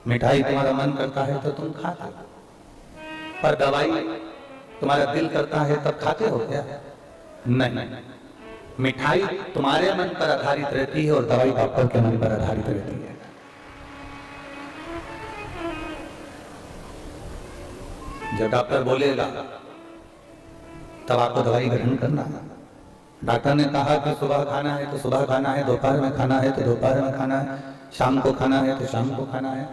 मिठाई तुम्हारा मन करता है तो तुम खाते हो, पर दवाई तुम्हारा दिल करता है तब खाते हो क्या? नहीं, मिठाई तुम्हारे मन पर आधारित रहती है और दवाई डॉक्टर के मन पर आधारित रहती है। जब डॉक्टर बोलेगा तब आपको दवाई ग्रहण करना है। डॉक्टर ने कहा कि सुबह खाना है तो सुबह खाना है, दोपहर में खाना है तो दोपहर में खाना है, शाम को खाना है तो शाम को खाना है।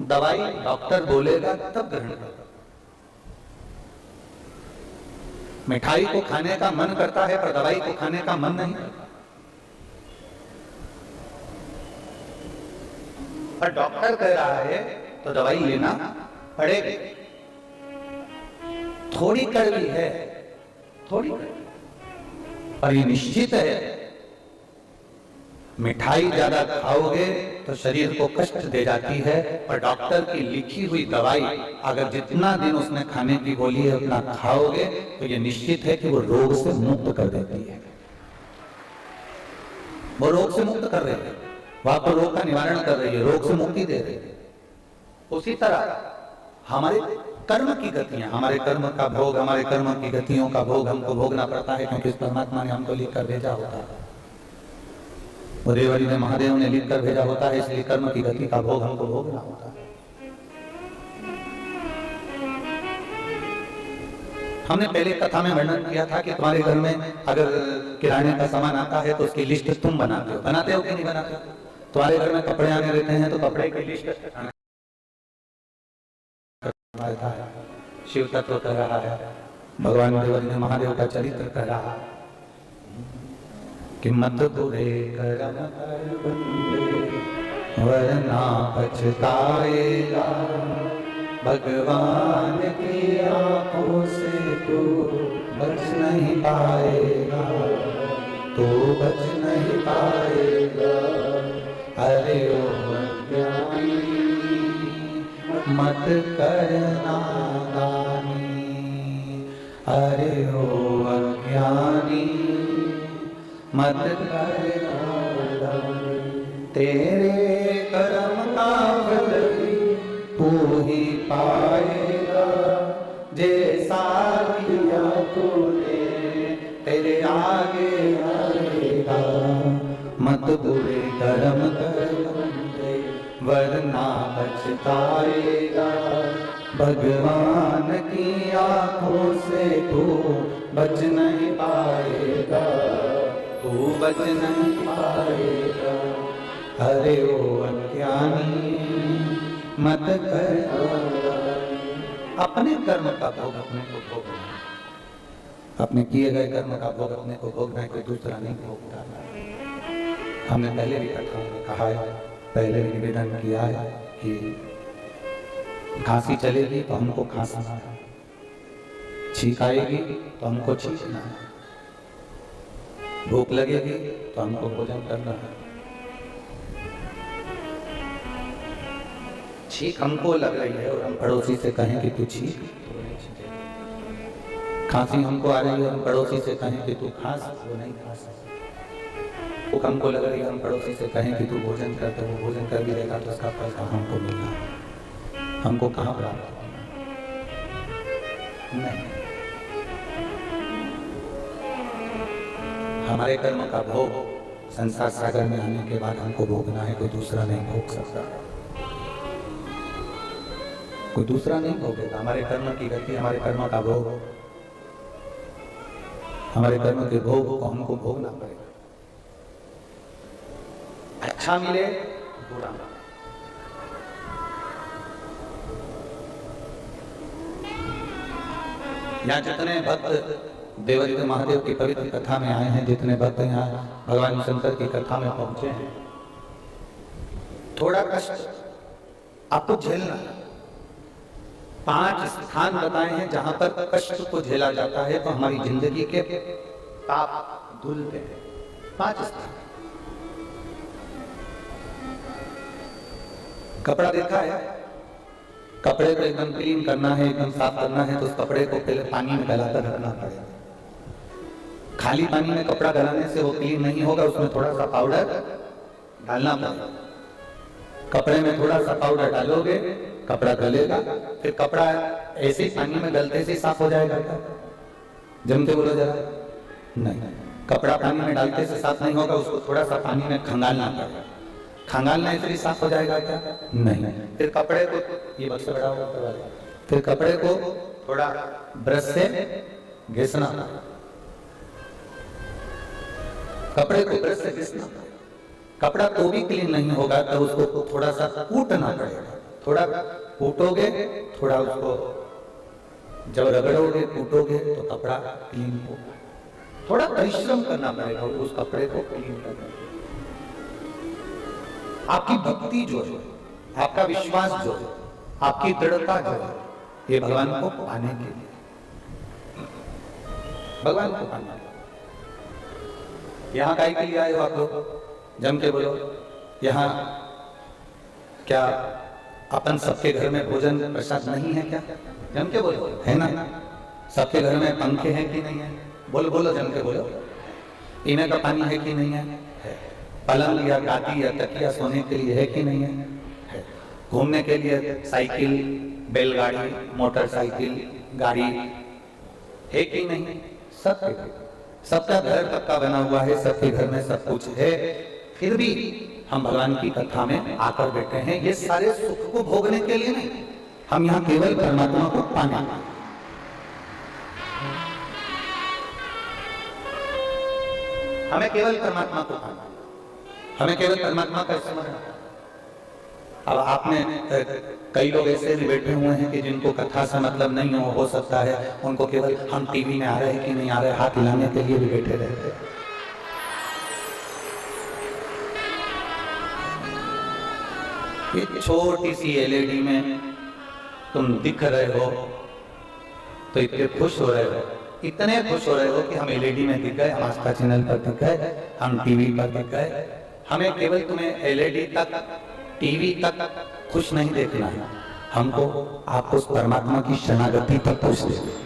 दवाई डॉक्टर बोलेगा तब ग्रहण करना। मिठाई को खाने का मन करता है पर दवाई को खाने का मन नहीं करता। पर डॉक्टर कह रहा है तो दवाई लेना पड़ेगी। थोड़ी कड़वी है, थोड़ी कड़वी, पर ये निश्चित है मिठाई ज्यादा खाओगे तो शरीर को कष्ट दे जाती है, पर डॉक्टर की लिखी हुई दवाई अगर जितना दिन उसने खाने की बोली है उतना खाओगे तो ये निश्चित है कि वो रोग से मुक्त कर देती है। वो रोग से मुक्त कर रही है, वो आपको रोग का निवारण कर रही है, रोग से मुक्ति दे रही है। उसी तरह हमारे कर्म की गतियां, हमारे कर्म का भोग, हमारे कर्म की गतियों का भोग हमको भोगना पड़ता है, क्योंकि इस परमात्मा ने हमको लिख कर भेजा होता है, वो देवरी ने महादेव ने लिख कर भेजा होता है, इसलिए कर्म की गति का भोग हमको भोगना होता है। हमने पहले कथा में वर्णन किया था कि तुम्हारे घर में अगर किराने का सामान आता है तो उसकी लिस्ट तुम बनाते हो कि नहीं बनाते हो? तुम्हारे घर में कपड़े आने रहते हैं तो कपड़े की लिस्ट रहता है। शिव तत्व कह रहा है, भगवान देवरी ने महादेव का चरित्र कह रहा है कि मत बुरे कर्म कर बंदे वरना पछताएगा, भगवान की आंखों से तू बच नहीं पाएगा, तू बच नहीं पाएगा। अरे ओ अज्ञानी मत करना दानी, अरे ओ अज्ञानी मत करना दानी, तेरे कर्म का फल तू ही पाएगा, जैसा किया तूने तेरे आगे आएगा। मत बुरे कर्म कर बंदे वरना पछताएगा, भगवान की आंखों से तू बच नहीं पाएगा, तू बच नहीं पाएगा। अरे ओ अज्ञानी मत कर, अपने कर्म का भोग अपने को भोगना, अपने किए गए कर्म का भोग अपने को भोगना है, कोई दूसरा नहीं भोगता। हमने पहले भी कथा में कहा है, पहले भी निवेदन किया है कि खांसी चलेगी तो हमको खांसना है, छींक आएगी तो हमको छींकना है, भूख लगेगी तो हमको भोजन करना है। छींक हमको लग रही है और हम पड़ोसी से कहें कि तू छींक, खांसी हमको आ रही है और हम पड़ोसी से कहें कि तू खांस, वो नहीं खांस। भूख हमको लग रही है, हम पड़ोसी से कहें कि तू भोजन कर, तो वो भोजन कर भी देगा तो उसका फल कहाँ हमको मिलना, हमको कहाँ प्राप्त होना? नहीं, हमारे कर्म का भोग संसार सागर में आने के बाद हमको भोगना है, कोई दूसरा नहीं भोग सकता, कोई दूसरा नहीं भोगेगा। हमारे कर्म की गति, हमारे कर्म का भोग, हमारे कर्म के भोग को हमको भोगना पड़ेगा। अच्छा मिले बुरा, यहाँ जितने भक्त देवरी महादेव की पवित्र कथा में आए हैं, जितने भक्त यहाँ भगवान शंकर की कथा में पहुंचे हैं, थोड़ा कष्ट आपको झेलना। 5 स्थान बताए हैं जहां पर कष्ट को झेला जाता है, तो हमारी जिंदगी के पाप धुलते हैं। 5 स्थान। कपड़ा देखा है, कपड़े को एकदम क्लीन करना है, एकदम साफ करना है, तो उस कपड़े को पहले पानी में गलाकर रखना पड़ेगा। खाली पानी में कपड़ा गलाने से वो क्लीन नहीं होगा, उसमें थोड़ा सा पाउडर डालना पड़ेगा। कपड़े में थोड़ा सा पाउडर डालोगे, कपड़ा गलेगा, फिर कपड़ा ऐसे पानी में गलते से साफ हो जाएगा क्या? जम के बोलो जरा। नहीं, कपड़ा पानी में डालते से साफ नहीं होगा, उसको थोड़ा सा पानी में खंगालना पड़ेगा। खंगालने से साफ हो जाएगा क्या? नहीं। फिर कपड़े को, ये बक्स बड़ा होगा, फिर कपड़े को थोड़ा ब्रश से घिसना, कपड़े को ब्रश से घिसना। कपड़ा तो भी क्लीन नहीं होगा तो उसको थोड़ा सा कूटना पड़ेगा। थोड़ा कूटोगे, थोड़ा उसको जब रगड़ोगे, कूटोगे तो कपड़ा क्लीन होगा। थोड़ा परिश्रम करना पड़ेगा उस कपड़े को क्लीन करने। आपकी भक्ति जो है, आपका विश्वास जो है, आपकी दृढ़ता जो है, ये भगवान को पाने के लिए, भगवान को पाने। यहाँ काहे के लिए आए हो आप लोग? जम के बोलो। यहाँ क्या अपन सबके घर में भोजन प्रसाद नहीं है क्या? जम के बोलो, है ना? सबके घर में पंखे हैं कि नहीं है? बोलो बोलो, जम के बोलो। पीने का पानी है कि नहीं है? है। पलंग या गादी या तकिया सोने के लिए है कि नहीं है? है। घूमने के लिए साइकिल, बैलगाड़ी, मोटरसाइकिल, गाड़ी है कि नहीं? सबका घर पक्का बना हुआ है, सबके घर में सब कुछ है, फिर भी हम भगवान की कथा में आकर बैठे हैं। ये सारे सुख को भोगने के लिए नहीं, हम यहाँ केवल परमात्मा को पाने। हमें केवल परमात्मा को पाना, हमें केवल परमात्मा का स्मरण। अब आपने कई लोग ऐसे भी बैठे हुए हैं कि जिनको कथा से मतलब नहीं हो सकता है, उनको केवल हम टीवी में आ रहे हैं कि नहीं आ रहे हाथ हिलाने के लिए भी बैठे रहते हैं। ये छोटी सी एलईडी में तुम दिख रहे हो तो इतने खुश हो रहे हो, इतने खुश हो रहे हो कि हम एलईडी में दिख गए, हम आस्था चैनल पर दिख गए, हम टीवी पर दिख गए। हमें केवल तुम्हें एलईडी तक, टीवी तक खुश नहीं देखना है, हमको आपको उस परमात्मा की शरणागति तक खुश देखना।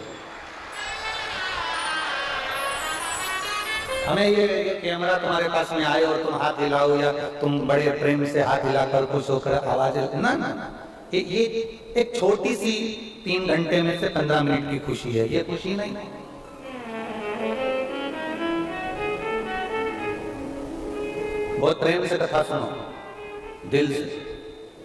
हमें ये कैमरा तुम्हारे पास में आए और तुम हाथ हिलाओ या तुम बड़े प्रेम से हाथ हिलाकर खुश होकर आवाज ना ना ना, ये एक छोटी सी 3 घंटे में से 15 मिनट की खुशी है, ये खुशी नहीं। बहुत प्रेम से कथा सुनो, दिल से।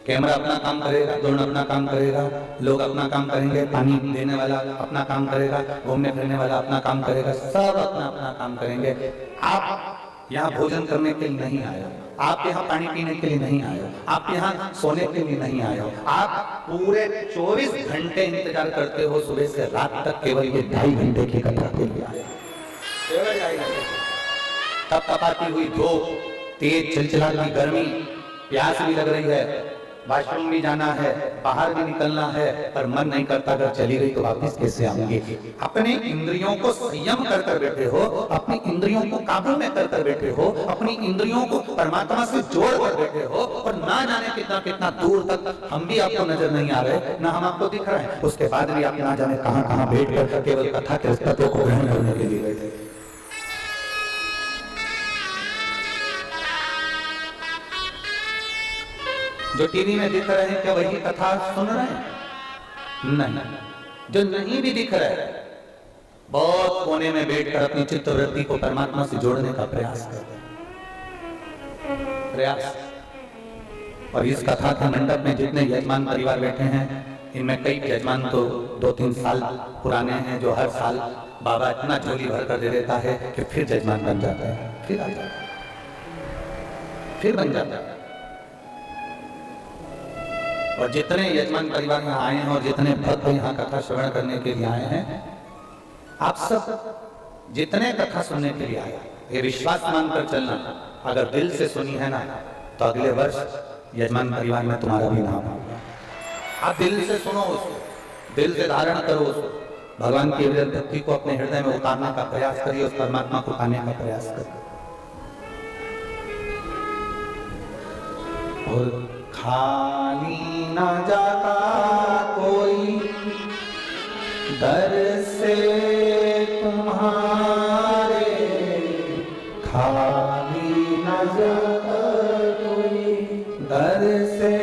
कैमरा अपना काम करेगा, ड्रोन अपना काम करेगा, लोग अपना काम करेंगे, पानी देने वाला अपना काम करेगा, घूमने फिरने वाला अपना काम करेगा, सब अपना अपना काम करेंगे। आप यहाँ भोजन करने के लिए नहीं आए, आप यहाँ पानी पीने के लिए नहीं आए, आप यहाँ सोने के लिए नहीं आए हो, आप पूरे 24 घंटे इंतजार करते हो, सुबह से रात तक केवल ये 2.5 घंटे की कथा के लिए आए। तब तपाती हुई धूप, तेज चिलचिलाती गर्मी, प्यास भी लग रही है, वॉशरूम भी जाना है, बाहर भी निकलना है, पर मन नहीं करता, अगर चली गई तो वापस कैसे आऊंगी। अपने इंद्रियों को संयम कर कर बैठे हो, अपनी इंद्रियों को काबू में कर कर बैठे हो, अपनी इंद्रियों को परमात्मा से जोड़ कर बैठे हो, और ना जाने कितना कितना दूर तक हम भी आपको नजर नहीं आ रहे, ना हम आपको दिख रहे हैं, उसके बाद भी आप ना जाने कहां कहां बैठ कर केवल कथा के तत्वों को ग्रहण करने के लिए बैठे। जो टीवी में दिख रहे हैं क्या वही कथा सुन रहे हैं? नहीं। जो नहीं भी दिख रहा है, बहुत कोने में बैठकर अपनी चित्तवृत्ति को परमात्मा से जोड़ने का प्रयास कर रहे हैं, प्रयास। और इस कथा के मंडप में जितने यजमान परिवार बैठे हैं, इनमें कई यजमान तो 2-3 साल पुराने हैं, जो हर साल बाबा इतना झोली भर कर दे देता है कि फिर यजमान बन जाता है, फिर आ जाता है, फिर बन जाता है। और जितने यजमान परिवार यहाँ आए हैं और जितने भक्त यहाँ कथा श्रवण करने के लिए आए हैं, आप सब जितने कथा सुनने के लिए आए, ये विश्वास मानकर चलना, अगर दिल से सुनी है ना तो अगले वर्ष यजमान परिवार में तुम्हारा भी नाम होगा। आप दिल से सुनो उसको, दिल से धारण करो उसको, भगवान की भक्ति को अपने हृदय में उतारने का प्रयास करिए, उस परमात्मा को पाने का प्रयास करिए। और खाली ना जाता कोई दर से तुम्हारे, खाली ना जाता कोई कर से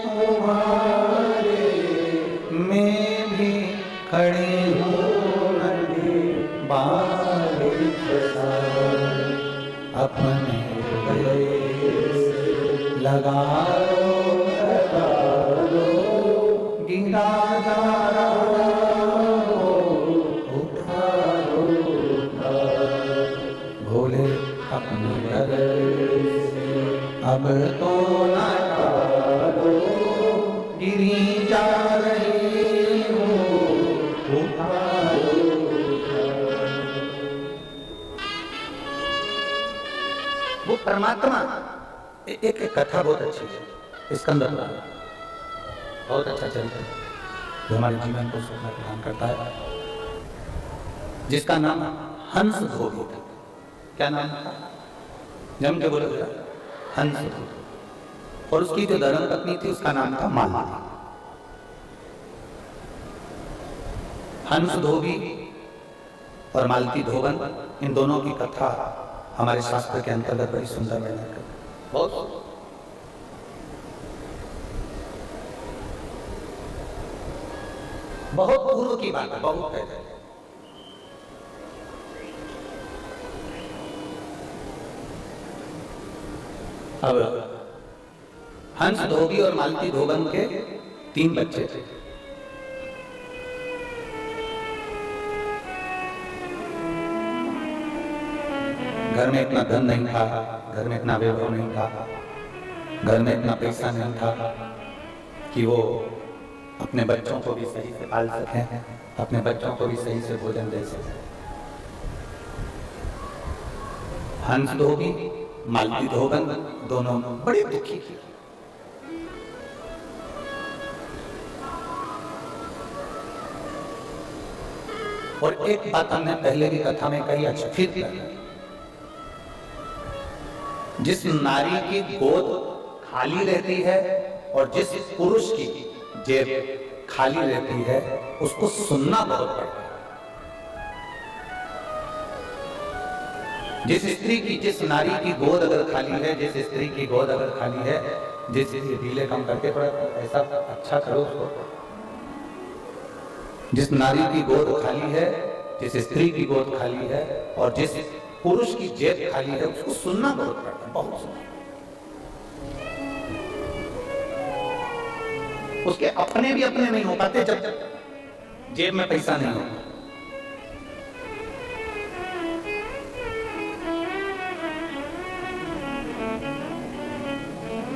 तुम्हारे मैं भी खड़ी हूँ नदी बारिश अपने लगा लो गिरा जा रहा हो उठा लो भोले अपने अब तो ना दो गिरी जा रही हो उठा लो। वो परमात्मा एक कथा बहुत अच्छी है, स्कंद बहुत अच्छा चरित्र है जो हमारे जीवन को सुख प्रदान करता है, जिसका नाम हंस धोबी था। क्या नाम था? जम के बोले हंस धोबी। और उसकी जो धर्म पत्नी थी उसका नाम था मालती। हंस धोबी और मालती धोबन, इन दोनों की कथा हमारे शास्त्र के अंतर्गत बड़ी सुंदर वर्णन करती है। बहुत पूर्व की बात है, बहुत पहले। अब हंस धोबी और मालती धोबन के 3 बच्चे थे। घर में इतना धन नहीं था, घर में इतना वैभव नहीं था, घर में इतना पैसा नहीं था कि वो अपने बच्चों को भी सही से पाल सकें, अपने बच्चों को भी सही से भोजन दे सकें। हंस धोबी मालती धोबन दोनों बड़े दुखी थे। और एक बात हमने पहले भी कथा में कही, अच्छा फिर कही, जिस नारी की गोद खाली रहती है और जिस पुरुष की जेब खाली रहती है उसको सुनना बहुत पड़ता है। जिस स्त्री की, जिस नारी की गोद अगर खाली है, जिस स्त्री की गोद अगर खाली है, जिस ढीले कम करके थोड़ा ऐसा अच्छा करो उसको, जिस नारी की गोद खाली है, जिस स्त्री की गोद खाली है और जिस पुरुष की जेब खाली है उसको सुनना बहुत पड़ता है, बहुत सुनना। उसके अपने भी अपने नहीं हो पाते जब जेब में पैसा नहीं होता।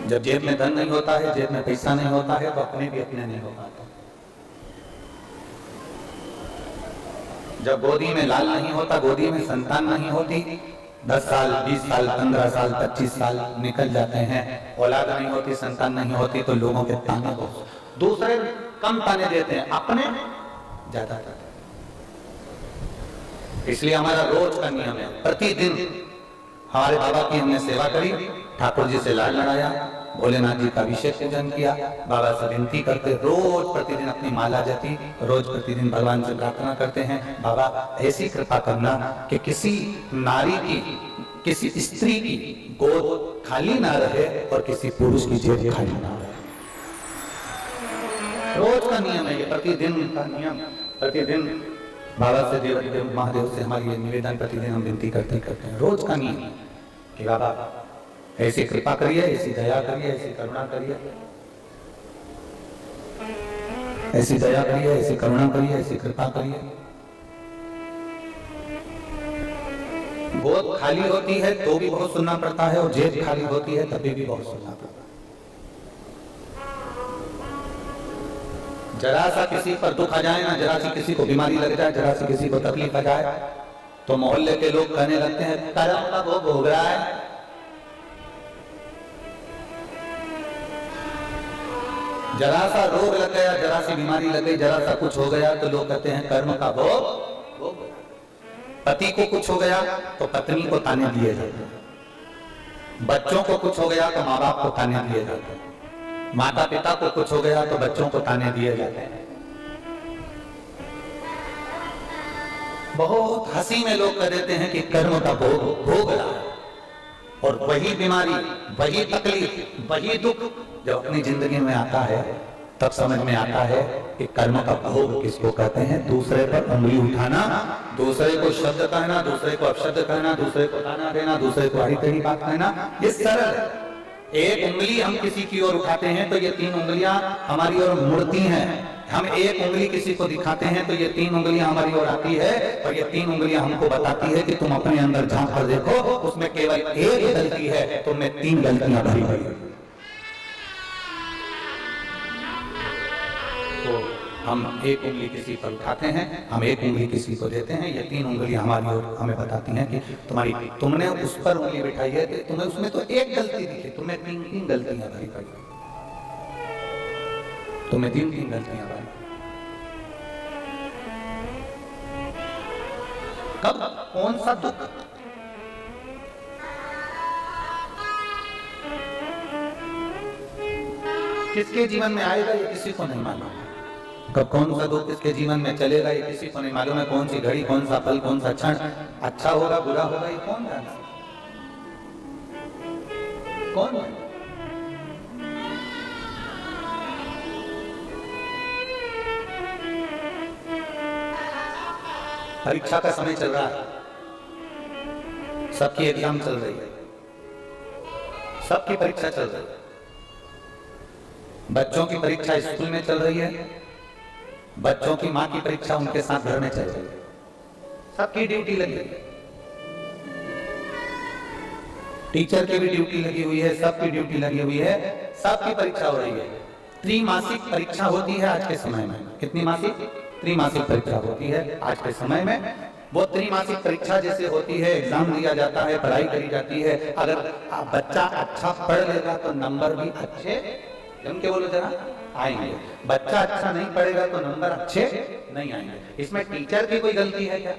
जब जेब में धन नहीं होता है, जेब में पैसा नहीं होता है, तो अपने भी अपने नहीं हो पाते। जब गोदी में लाल नहीं होता, गोदी में संतान नहीं होती, 10 साल 20 साल 15 साल 25 साल निकल जाते हैं, औलाद नहीं होती, संतान नहीं होती, तो लोगों के ताने को दूसरे कम ताने देते हैं, अपने ज्यादा। इसलिए हमारा रोज का नियम है, प्रतिदिन हमारे बाबा की हमने सेवा करी, ठाकुर जी से लाल लड़ाया, भोलेनाथ जी का अभिषेक पूजन किया, बाबा से विनती करते, रोज प्रतिदिन अपनी माला जपी, रोज प्रतिदिन भगवान से प्रार्थना करते हैं, बाबा ऐसी कृपा करना कि किसी नारी की, किसी स्त्री की गोद खाली ना रहे और किसी पुरुष की जेब खाली ना रहे। रोज का नियम है ये, प्रतिदिन का नियम, प्रतिदिन बाबा से, देव महादेव से हमारी ये निवेदन प्रतिदिन हम विनती करते हैं, रोज का नियम कि बाबा ऐसी कृपा करिए, ऐसी दया करिए, ऐसी करुणा करिए, ऐसी दया करिए, ऐसी करुणा करिए, ऐसी कृपा करिए। गोद खाली होती है तो भी बहुत सुनना पड़ता है और जेब खाली होती है तभी भी बहुत सुनना पड़ता है। जरा सा किसी पर दुख आ जाए ना, जरा सी किसी को बीमारी लग जाए, जरा सी किसी को तकलीफ आ जाए तो मोहल्ले के लोग कहने लगते हैं कर्म का भोग भोग रहा है। जरा सा रोग लग गया, जरा सी बीमारी लग गई, जरा सा कुछ हो गया तो लोग कहते हैं कर्म का भोग। पति को कुछ हो गया तो पत्नी को ताने दिए जाते हैं, बच्चों को कुछ हो गया तो माँ बाप को ताने दिए जाते हैं, माता पिता को कुछ हो गया तो बच्चों को ताने दिए जाते हैं। बहुत हंसी में लोग कह देते हैं कि कर्म का भोग भोग रहा है और वही बीमारी, वही तकलीफ, वही दुख जब अपनी जिंदगी में आता है तब समझ में आता है कि कर्म का भोग किसको कहते हैं। दूसरे पर उंगली उठाना, दूसरे को शब्द कहना, दूसरे को अपशब्द कहना, दूसरे को ताना देना, दूसरे को हरी तेरी बात कहना, ये सरल है। एक उंगली हम किसी की ओर उठाते हैं तो ये 3 उंगलियां हमारी ओर मुड़ती हैं। हम एक उंगली किसी को दिखाते हैं तो ये 3 उंगलियां हमारी ओर आती है और ये 3 उंगलियां हमको बताती है कि तुम अपने अंदर झांक कर देखो, उसमें केवल एक गलती है, तुम में 3 गलतियां भरी हुई। तो हम एक उंगली किसी पर उठाते हैं, हम एक उंगली किसी को देते हैं, ये 3 उंगलियां हमारी ओर हमें बताती हैं कि तुमने उस पर उंगली बिठाई है, तुम्हें उसमें तो एक गलती दिखी, तुम्हें 3 गलतियां भरी पड़ी, तुम्हें 3 गलतियां भरी। कब, कौन सा दुख, किसके जीवन में आएगा ये किसी को नहीं मालूम। कब कौन सा दुख किसके जीवन में चलेगा ये किसी को नहीं मालूम है। कौन सी घड़ी, कौन सा पल, कौन सा क्षण अच्छा होगा बुरा होगा ये कौन जाने, कौन जाने। परीक्षा का समय चल रहा है, सबकी एग्जाम चल रही है, सबकी परीक्षा चल रही है। बच्चों की परीक्षा स्कूल में चल रही है, बच्चों की मां की परीक्षा उनके साथ घर में चल रही है, सबकी ड्यूटी लगी है। टीचर की भी ड्यूटी लगी हुई है, सबकी ड्यूटी लगी हुई है, सबकी परीक्षा हो रही है। त्रिमासिक परीक्षा होती है आज के समय में। कितनी मासिक? त्रिमासिक परीक्षा होती है आज के समय में। वो त्रिमासिक परीक्षा जैसे होती है, एग्जाम दिया जाता है, पढ़ाई करी जाती है। अगर बच्चा अच्छा पढ़ लेगा तो नंबर भी अच्छे, जम के बोलो जरा, आएंगे। बच्चा अच्छा नहीं पढ़ेगा तो नंबर अच्छे नहीं आएंगे। इसमें टीचर की कोई गलती है क्या?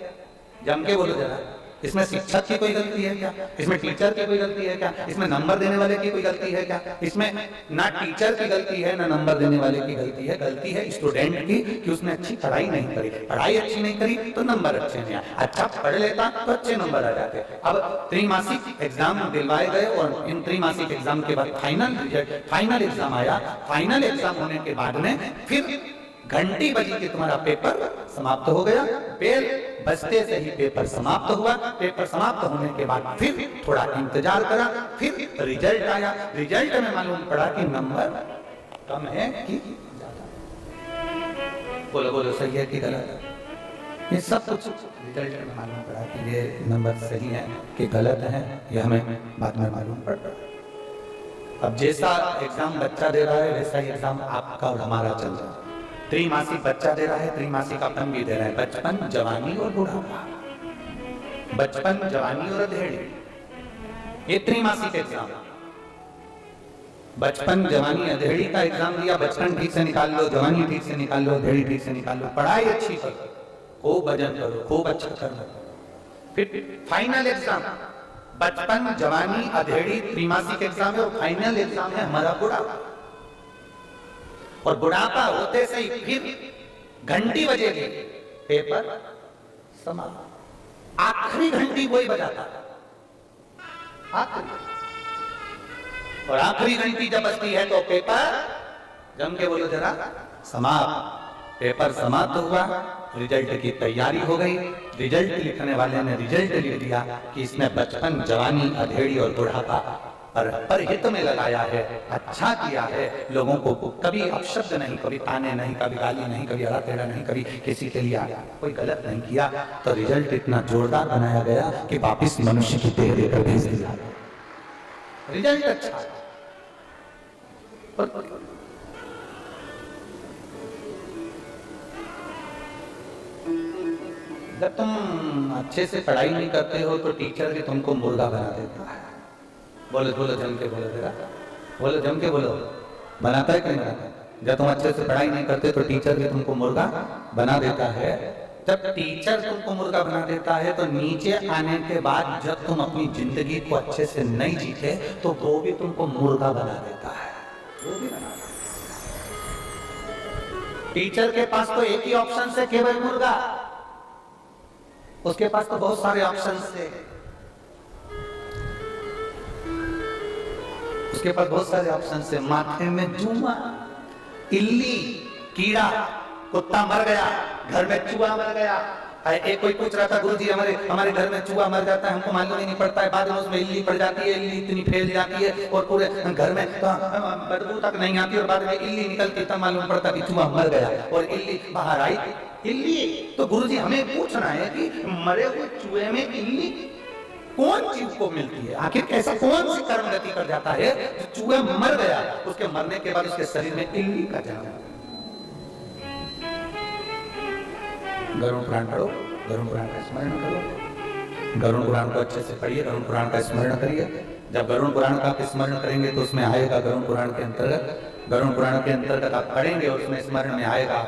जम के बोलो जरा। इसमें शिक्षक की कोई गलती है क्या? इसमें टीचर की कोई गलती है क्या? इसमें नंबर देने वाले की कोई गलती है क्या? इसमें ना टीचर की गलती है ना नंबर देने वाले की गलती है। गलती है स्टूडेंट की कि उसने अच्छी पढ़ाई नहीं करी। पढ़ाई अच्छी नहीं करी तो नंबर अच्छे नहीं आए। अच्छा पढ़ लेता तो अच्छे नंबर आ जाते। अब त्रिमासिक एग्जाम दिलवाए गए और इन त्रिमासिक एग्जाम के बाद फाइनल रिजल्ट, फाइनल एग्जाम आया। फाइनल एग्जाम होने के बाद में फिर घंटी बजी कि तुम्हारा पेपर समाप्त हो गया। बेल बजते से ही पेपर समाप्त हुआ। पेपर समाप्त होने के बाद फिर थोड़ा इंतजार करा, फिर रिजल्ट आया। रिजल्ट में मालूम पड़ा कि नंबर कम है कि ज्यादा। बोलो बोलो, सही है कि गलत? ये सब कुछ रिजल्ट में मालूम पड़ा कि ये नंबर सही है कि गलत है, ये हमें बाद में मालूम पड़ा। अब जैसा एग्जाम बच्चा दे रहा है वैसा ही एग्जाम आपका और हमारा चल रहा है। त्रिमासिक बच्चा दे रहा है, त्रिमासिक अपन भी दे रहा है। बचपन, जवानी और बुढ़ापा, बचपन, जवानी और अधेड़ी, ये त्रिमासिक एग्जाम। बचपन, जवानी, अधेड़ी का एग्जाम दिया। बचपन ठीक से निकाल लो, जवानी ठीक से निकाल लो, अधेड़ी ठीक से निकाल लो। पढ़ाई अच्छी करो, खूब भजन करो, खूब अच्छा कर लो। फिर फाइनल एग्जाम, बचपन, जवानी, अधेड़ी त्रिमासिक एग्जाम है और फाइनल एग्जाम है हमारा बुढ़ापा। और बुढ़ापा होते से ही फिर घंटी बजेगी, पेपर समाप्त। आखिरी घंटी वही बजाता है, आखिरी। और आखिरी घंटी जब बजती है तो पेपर, जम के बोलो जरा, समाप्त। पेपर समाप्त हुआ, रिजल्ट की तैयारी हो गई। रिजल्ट लिखने वाले ने रिजल्ट लिख दिया कि इसने बचपन, जवानी, अधेड़ी और बुढ़ापा पर हित में लगाया है, अच्छा किया है। लोगों को कभी अपशब्द नहीं, कभी ताने नहीं, कभी गाली नहीं, कभी हरा टेढ़ा नहीं, कभी किसी के लिए कोई गलत नहीं किया। तो रिजल्ट इतना जोरदार बनाया गया कि वापिस मनुष्य की देह देकर भेज दिया। रिजल्ट अच्छा। जब तुम अच्छे से पढ़ाई नहीं करते हो तो टीचर भी तुमको मुर्गा बना देता है। बोलो बोलो, जम के बोलो जरा, बोलो जम के बोलो, बनाता है कि नहीं बनाता है? जब तुम अच्छे से पढ़ाई नहीं करते तो टीचर भी तुमको मुर्गा बना देता है। जब टीचर तुमको मुर्गा बना देता है तो नीचे आने के बाद जब तुम अपनी जिंदगी को अच्छे से नहीं जीते तो वो भी तुमको मुर्गा बना देता है, वो भी बना देता है। टीचर के पास तो एक ही ऑप्शन है, केवल मुर्गा। उसके पास तो बहुत सारे ऑप्शन थे। उसके पास बहुत सारे ऑप्शन है। माथे में जुआ, इल्ली, कीड़ा, कुत्ता मर गया, घर में चूहा मर गया। एक कोई पूछ रहा था, गुरुजी हमारे घर में चूहा मर जाता है, हमको मालूम ही नहीं पड़ता है, बाद में उसमें इल्ली पड़ जाती है, इल्ली इतनी फैल जाती है और पूरे घर में बदबू तक नहीं आती, और बाद में इल्ली निकलती तब मालूम पड़ता कि चूहा मर गया और इल्ली बाहर आई। इल्ली तो गुरुजी हमें पूछना है कि मरे हुए चूहे में इल्ली कौन चीज को मिलती है? आखिर कैसा कौन सी कर्म गति कर जाता है जो चूहा मर गया, उसके मरने के बाद उसके शरीर में इल्ली का जन्म। गरुड़ पुराण पढ़ो, गरुड़ पुराण का स्मरण करो, गरुड़ पुराण को अच्छे से पढ़िए, गरुड़ पुराण का स्मरण करिए। जब गरुड़ पुराण का आप स्मरण करेंगे तो उसमें आएगा गरुड़ पुराण के अंतर्गत, गरुड़ पुराण के अंतर्गत आप पढ़ेंगे और उसमें स्मरण में आएगा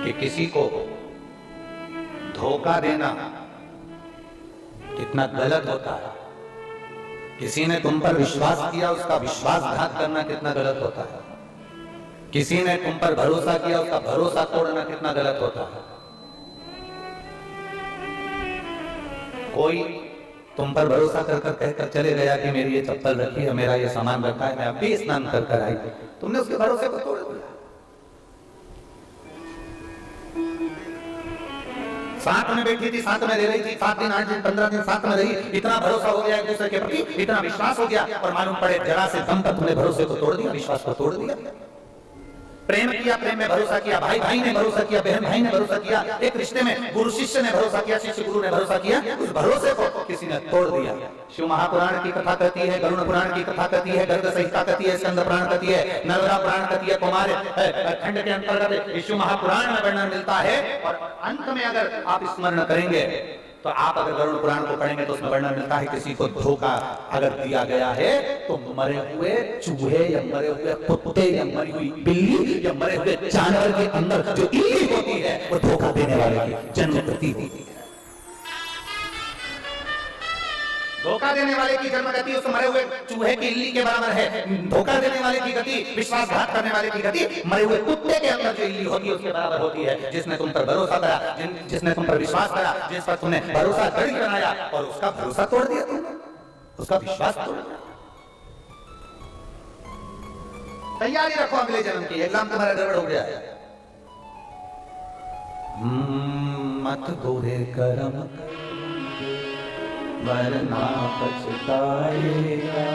कि किसी को धोखा देना कितना गलत होता है, किसी ने तुम पर विश्वास किया, उसका विश्वासघात करना कितना गलत होता है, किसी ने तुम पर भरोसा किया, उसका भरोसा तोड़ना कितना गलत होता है। कोई तुम पर भरोसा कर कर कहकर चले गया कि मेरी ये चप्पल रखी है, मेरा ये सामान रखा है, मैं अभी स्नान कर कर आई, तुमने उसके भरोसे को तोड़ दिया। साथ में बैठी थी, साथ में रह रही थी, 7 दिन 8 दिन 15 दिन साथ में रही, इतना भरोसा हो गया एक दूसरे के प्रति, इतना विश्वास हो गया, और मालूम पड़े जरा से दम पर तुमने भरोसे को तोड़ दिया, विश्वास को तोड़ दिया। प्रेम किया, प्रेम में भरोसा किया, भाई भाई ने भरोसा किया, बहन भाई ने भरोसा किया, एक रिश्ते में गुरु शिष्य ने भरोसा किया, शिष्य गुरु ने भरोसा किया, उस भरोसे को किसी ने तोड़ दिया। शिव महापुराण की कथा कहती है, गरुड़ पुराण की कथा कहती है, गर्ग संहिता कहती है, स्कंद पुराण कहती है, नर्मदा पुराण कहती है, कुमार खंड के अंतर्गत शिव महापुराण में वर्णन मिलता है। और अंत में अगर आप स्मरण करेंगे तो आप अगर गरुड़ पुराण को पढ़ेंगे तो उसमें वर्णन मिलता है किसी को धोखा अगर दिया गया है तो मरे हुए चूहे या मरे हुए कुत्ते या मरी हुई बिल्ली या मरे हुए जानवर के अंदर जो इल्ली होती है वो धोखा देने वाले की जन्मगति होती है। धोखा देने वाले की जन्मगति उस मरे हुए चूहे की इल्ली के बराबर है। धोखा देने वाले की गति, विश्वासघात करने वाले की गति मरे हुए कुत्ते के अंदर जो इल्ली होती है उसके बराबर होती है। जिसने तुम पर भरोसा करा, जिसने तुम पर विश्वास करा, जिस पर तुमने भरोसा गढ़ बनाया और उसका भरोसा तोड़ दिया तुमने, उसका विश्वास तोड़ दिया। तैयारी रखो अगले जन्म की, एग्जाम तुम्हारा गड़बड़ हो गया है। मत बुरे कर्म वरना पछताएगा,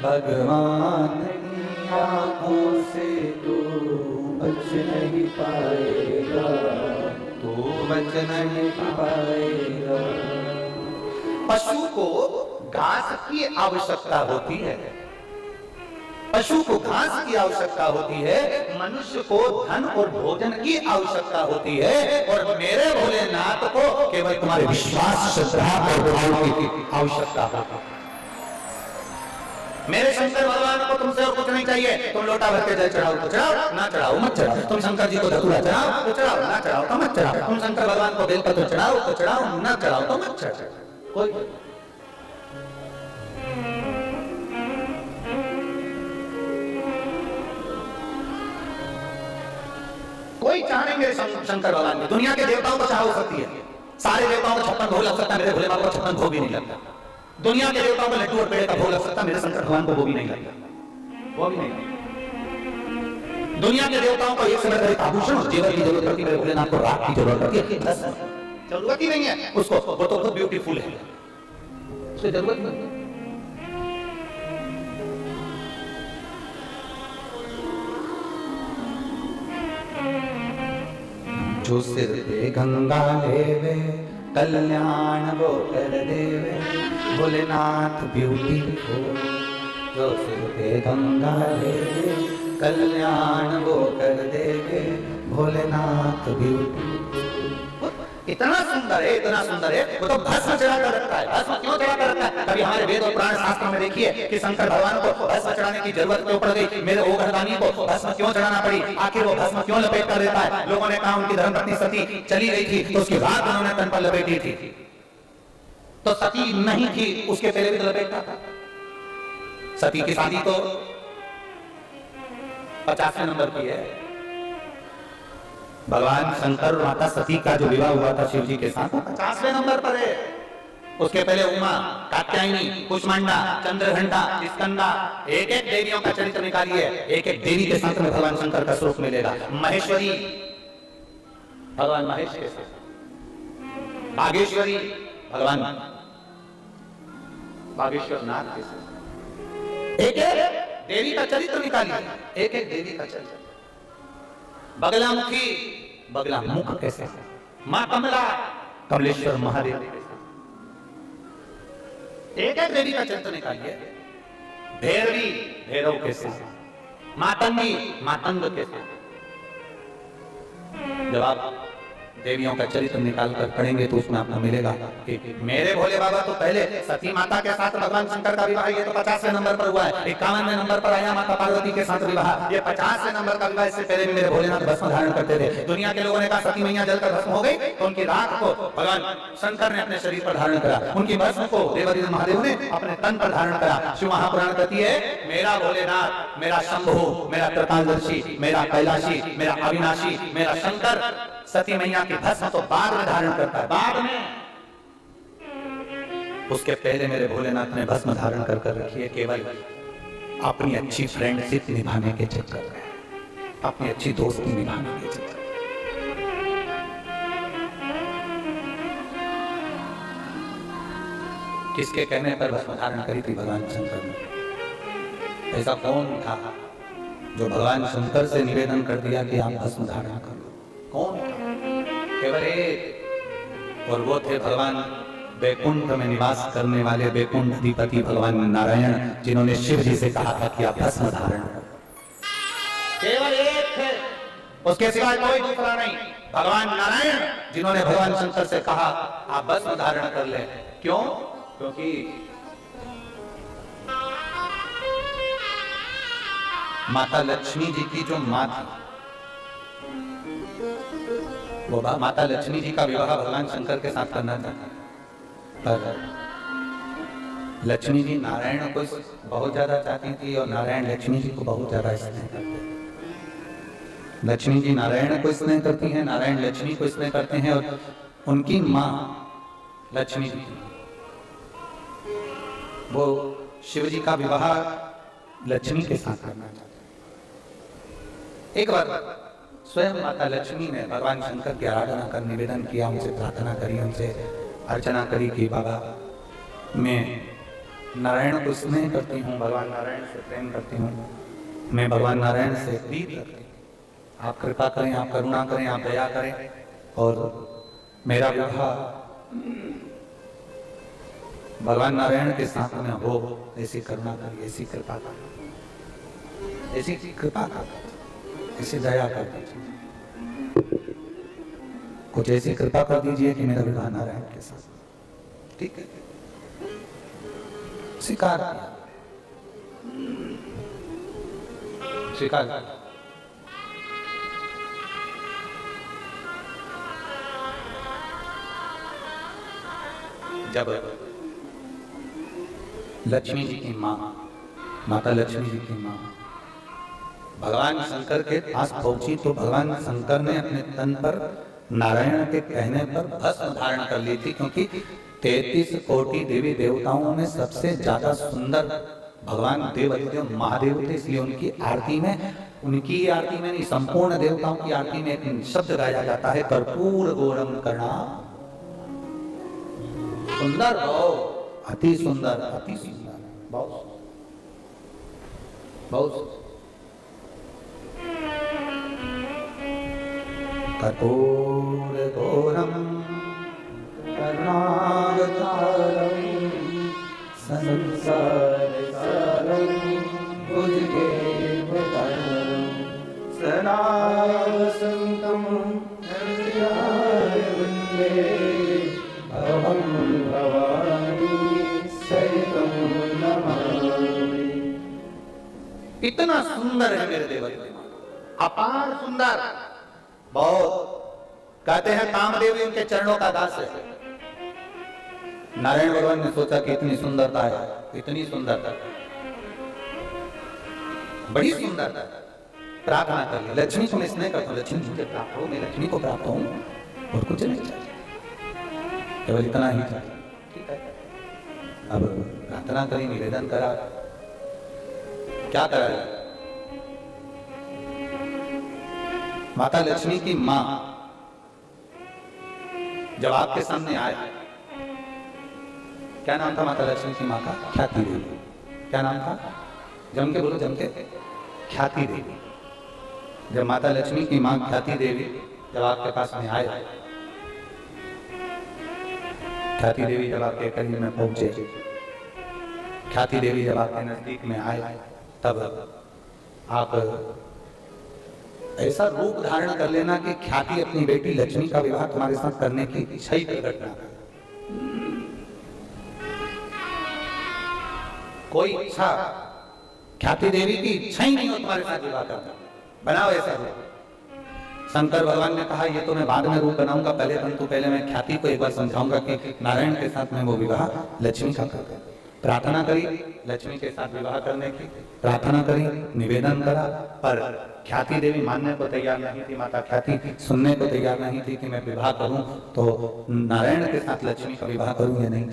भगवान की आंखों से तू बच नहीं पाएगा, तू बच नहीं पाएगा। पशु को घास की आवश्यकता होती है, पशु को घास की आवश्यकता होती है, मनुष्य को धन और भोजन की आवश्यकता होती है, और मेरे भोलेनाथ को केवल तुम्हारे विश्वास, श्रद्धा और भाव की आवश्यकता होती है। मेरे शंकर भगवान को तुमसे और कुछ नहीं चाहिए। तुम लोटा भर के जल चढ़ाओ तो चढ़ाओ, ना चढ़ाओ मत चढ़ाओ। तुम शंकर जी को धतूरा चढ़ाओ तो चढ़ाओ, ना चढ़ाओ तो मत चढ़ाओ। तुम शंकर भगवान को बेलपत्र चढ़ाओ तो चढ़ाओ, ना चढ़ाओ तो मत चढ़ाओ। कोई चाहे मेरे शंकर भगवान की, दुनिया के देवताओं को चाह हो सकती है, सारे देवताओं को 56 भोग लग सकता है, मेरे भोले बाबा को 56 भोग भी नहीं लगता। दुनिया के देवताओं को लड्डू और पेड़े का भोग लग सकता है, मेरे शंकर भगवान को वो भी नहीं लगता, वो भी नहीं। दुनिया के देवताओं को एक से बढ़कर एक आभूषण और जेवर की जरूरत पड़ती है, मेरे भोलेनाथ को राख की जरूरत पड़ती है, जरूरत ही नहीं है उसको, वो तो खुद ब्यूटीफुल है, उसकी जरूरत नहीं। जो सिर पे गंगा लेवे कल्याण वो कर देवे, भोलेनाथ ब्यूटीफुल। जो सिर पे गंगा लेवे कल्याण वो कर देवे, भोलेनाथ ब्यूटीफुल। इतना सुंदर है, इतना सुंदर है, वो तो भस्म चढ़ा कर रखता है। भस्म क्यों चढ़ा कर रखता है? कभी हमारे वेद और पुराण शास्त्रों में देखिए कि शंकर भगवान को भस्म चढ़ाने की जरूरत क्यों पड़ गई, मेरे ओघरदानी को भस्म क्यों चढ़ाना पड़ी, आखिर वो भस्म क्यों लपेट कर देता है? लोगों ने कहा उनकी धर्मपत्नी सती चली गई थी तो उसकी रात उन्होंने तन पर लपेटी थी, तो सती नहीं थी उसके पहले भी तो लपेटता था। सती की शादी तो 50वें नंबर की है। भगवान शंकर और माता सती का जो विवाह हुआ था शिव जी के साथ 50वें नंबर पर है। उसके पहले उमा, कात्यायनी, कुष्मांडा, चंद्रघंटा, स्कंदा, एक एक देवियों का चरित्र निकालिए, एक एक देवी के साथ में भगवान शंकर का श्लोक मिलेगा। महेश्वरी भगवान महेश के साथ, बागेश्वरी भगवान बागेश्वर नाथ के साथ, एक एक देवी का चरित्र निकालिए, एक एक देवी का चरित्र। बगलामुखी, बगलामुख कैसे, मां कमला, कमलेश्वर महादेव के साथ, एक एक देवी का चरित्र निकालिए। भैरवी, भैरव के साथ, मातंगी, मातंग के साथ। जब आप देवियों का चरित्र निकाल कर पढ़ेंगे तो उसमें आपको मिलेगा कि मेरे भोले बाबा तो पहले सती माता के साथ भगवान शंकर का विवाह, ये तो 50वें नंबर पर हुआ है। 51वें नंबर पर आया माता पार्वती के साथ विवाह, ये 50वें नंबर का विवाह। इससे पहले भी मेरे भोलेनाथ भस्म धारण करते थे। दुनिया के लोगों ने कहा सती मैया जलकर भस्म हो गई, तो उनकी राख को भगवान शंकर ने अपने शरीर पर धारण करा, उनकी भस्म को देवादिदेव महादेव ने अपने तन पर धारण करा। शिव महापुराण कहती है मेरा भोलेनाथ, मेरा शंभु, मेरा त्रिकालदर्शी, मेरा कैलाशी, मेरा अविनाशी, मेरा शंकर सती मैया की भस्म तो बाद में धारण करता है, बाद में। उसके पहले मेरे भोलेनाथ ने भस्म धारण कर रखी है, केवल अपनी अच्छी फ्रेंडशिप निभाने के चक्कर में, अपनी अच्छी दोस्ती निभाने के चक्कर में। किसके कहने पर भस्म धारण करी थी भगवान शंकर ने? ऐसा कौन था जो भगवान शंकर से निवेदन कर दिया कि आप भस्म धारण करो? कौन था? केवल एक, और वो थे भगवान बैकुंठ में निवास करने वाले बैकुंठ अधिपति भगवान नारायण, जिन्होंने शिव जी से कहा था कि आप भस्म धारण करो। केवल एक थे, उसके सिवाय कोई दूसरा नहीं। भगवान नारायण जिन्होंने भगवान शंकर से कहा आप भस्म धारण कर ले। क्यों? क्योंकि माता लक्ष्मी जी की जो मां थी, वो माता लक्ष्मी जी का विवाह भगवान शंकर के साथ करना था, पर लक्ष्मी जी नारायण को बहुत ज्यादा चाहती थी और नारायण लक्ष्मी जी को बहुत ज्यादा स्नेह करते थे। लक्ष्मी जी नारायण को स्नेह करती हैं, नारायण लक्ष्मी को स्नेह करते हैं, और उनकी मां लक्ष्मी जी, वो शिव जी का विवाह लक्ष्मी के साथ करना चाहते। एक बार स्वयं माता लक्ष्मी ने भगवान शंकर की आराधना कर निवेदन किया, उनसे प्रार्थना करी, उनसे अर्चना करी कि बाबा मैं नारायण को स्नेह करती हूँ, भगवान नारायण से प्रेम करती हूँ, मैं भगवान नारायण से प्रीत रखती हूँ, आप कृपा करें, आप करुणा करें, आप दया करें और मेरा विवाह भगवान नारायण के साथ में हो, ऐसी करुणा करिए, ऐसी कृपा करिए, ऐसी कृपा करिए, ऐसी दया कर दीजिए, कुछ ऐसी कृपा कर दीजिए कि मेरा विवाह नारायण के साथ। ठीक है, स्वीकार किया, स्वीकार किया। जब लक्ष्मी जी की मां, माता लक्ष्मी जी की मां भगवान शंकर के पास पहुंची, तो भगवान शंकर ने अपने तन पर नारायण के कहने पर भस्म धारण कर ली थी, क्योंकि 33 कोटि देवी देवताओं में सबसे ज्यादा सुंदर भगवान देवादिदेव महादेव थे। इसलिए उनकी आरती में नहीं, संपूर्ण देवताओं की आरती में एक शब्द गाया जाता है, कर्पूर गौरम कर्णा। सुंदर हो, अति सुंदर, अति सुंदर, बहुत बहुत। कर्पूर गौरम करुणावतारम संसार सारम भुजगेन्द्रधरम सदावसंतम हृदयाय वन्दे अहं भवानी सहितं नमामि। इतना सुंदर है मेरे देवदेव, अपार सुंदर, बहुत। कहते हैं कामदेव उनके चरणों का दास है। नारायण भगवान ने सोचा कि इतनी सुंदरता है, इतनी सुंदरता, बड़ी सुंदरता, प्रार्थना कर ली। लक्ष्मी को मैं स्नेह करता हूँ, लक्ष्मी मुझे प्राप्त हो, मैं लक्ष्मी को प्राप्त हूँ और कुछ नहीं चाहिए, केवल इतना ही चाहिए। ठीक है, अब प्रार्थना करी, निवेदन करा, क्या करा? माता लक्ष्मी की मां जब आपके सामने आए, क्या नाम था माता लक्ष्मी की मां का? ख्याति देवी। क्या नाम था? जम के बोलो, जम के। ख्याति देवी। जब माता लक्ष्मी की मां ख्याति देवी जब आपके पास में आए, ख्याति देवी जब आपके करीब में पहुंचे, ख्याति देवी जब आपके नजदीक में आए, तब आप ऐसा रूप धारण कर लेना कि ख्याति अपनी बेटी लक्ष्मी का विवाह तुम्हारे साथ करने की इच्छा ही प्रकट ना करे। कोई इच्छा, ख्याति देवी की इच्छा ही नहीं हो तुम्हारे साथ विवाह करना, बनाओ ऐसा रूप। शंकर भगवान ने कहा ये तो मैं बाद में रूप बनाऊंगा, पहले मैं ख्याति को एक बार समझाऊंगा कि नारायण के साथ में वो विवाह लक्ष्मी का कर। प्रार्थना करी लक्ष्मी के साथ विवाह करने की, प्रार्थना करी, निवेदन करा, पर ख्याति देवी मानने को तैयार नहीं थी। माता ख्याति सुनने को तैयार नहीं थी कि मैं विवाह करूं तो नारायण के साथ लक्ष्मी का विवाह करूं, ये नहीं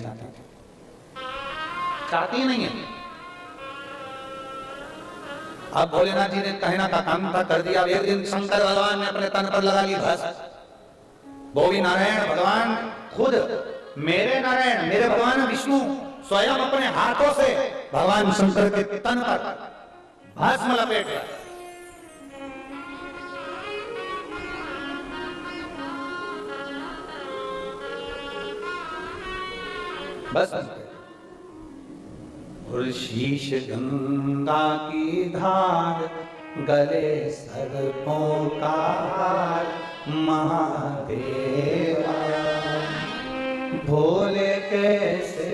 चाहती नहीं है। अब भोलेनाथ जी ने कहना का काम था, कर दिया। एक दिन शंकर भगवान ने अपने तन पर लगा ली भस्म। वो भी नारायण भगवान खुद, मेरे नारायण, मेरे भगवान विष्णु स्वयं अपने हाथों से भगवान शंकर के तन पर भस्म लपेट रहे। बस शीश गंगा की धार, गले सर्पों का हार, महादेवा भोले कैसे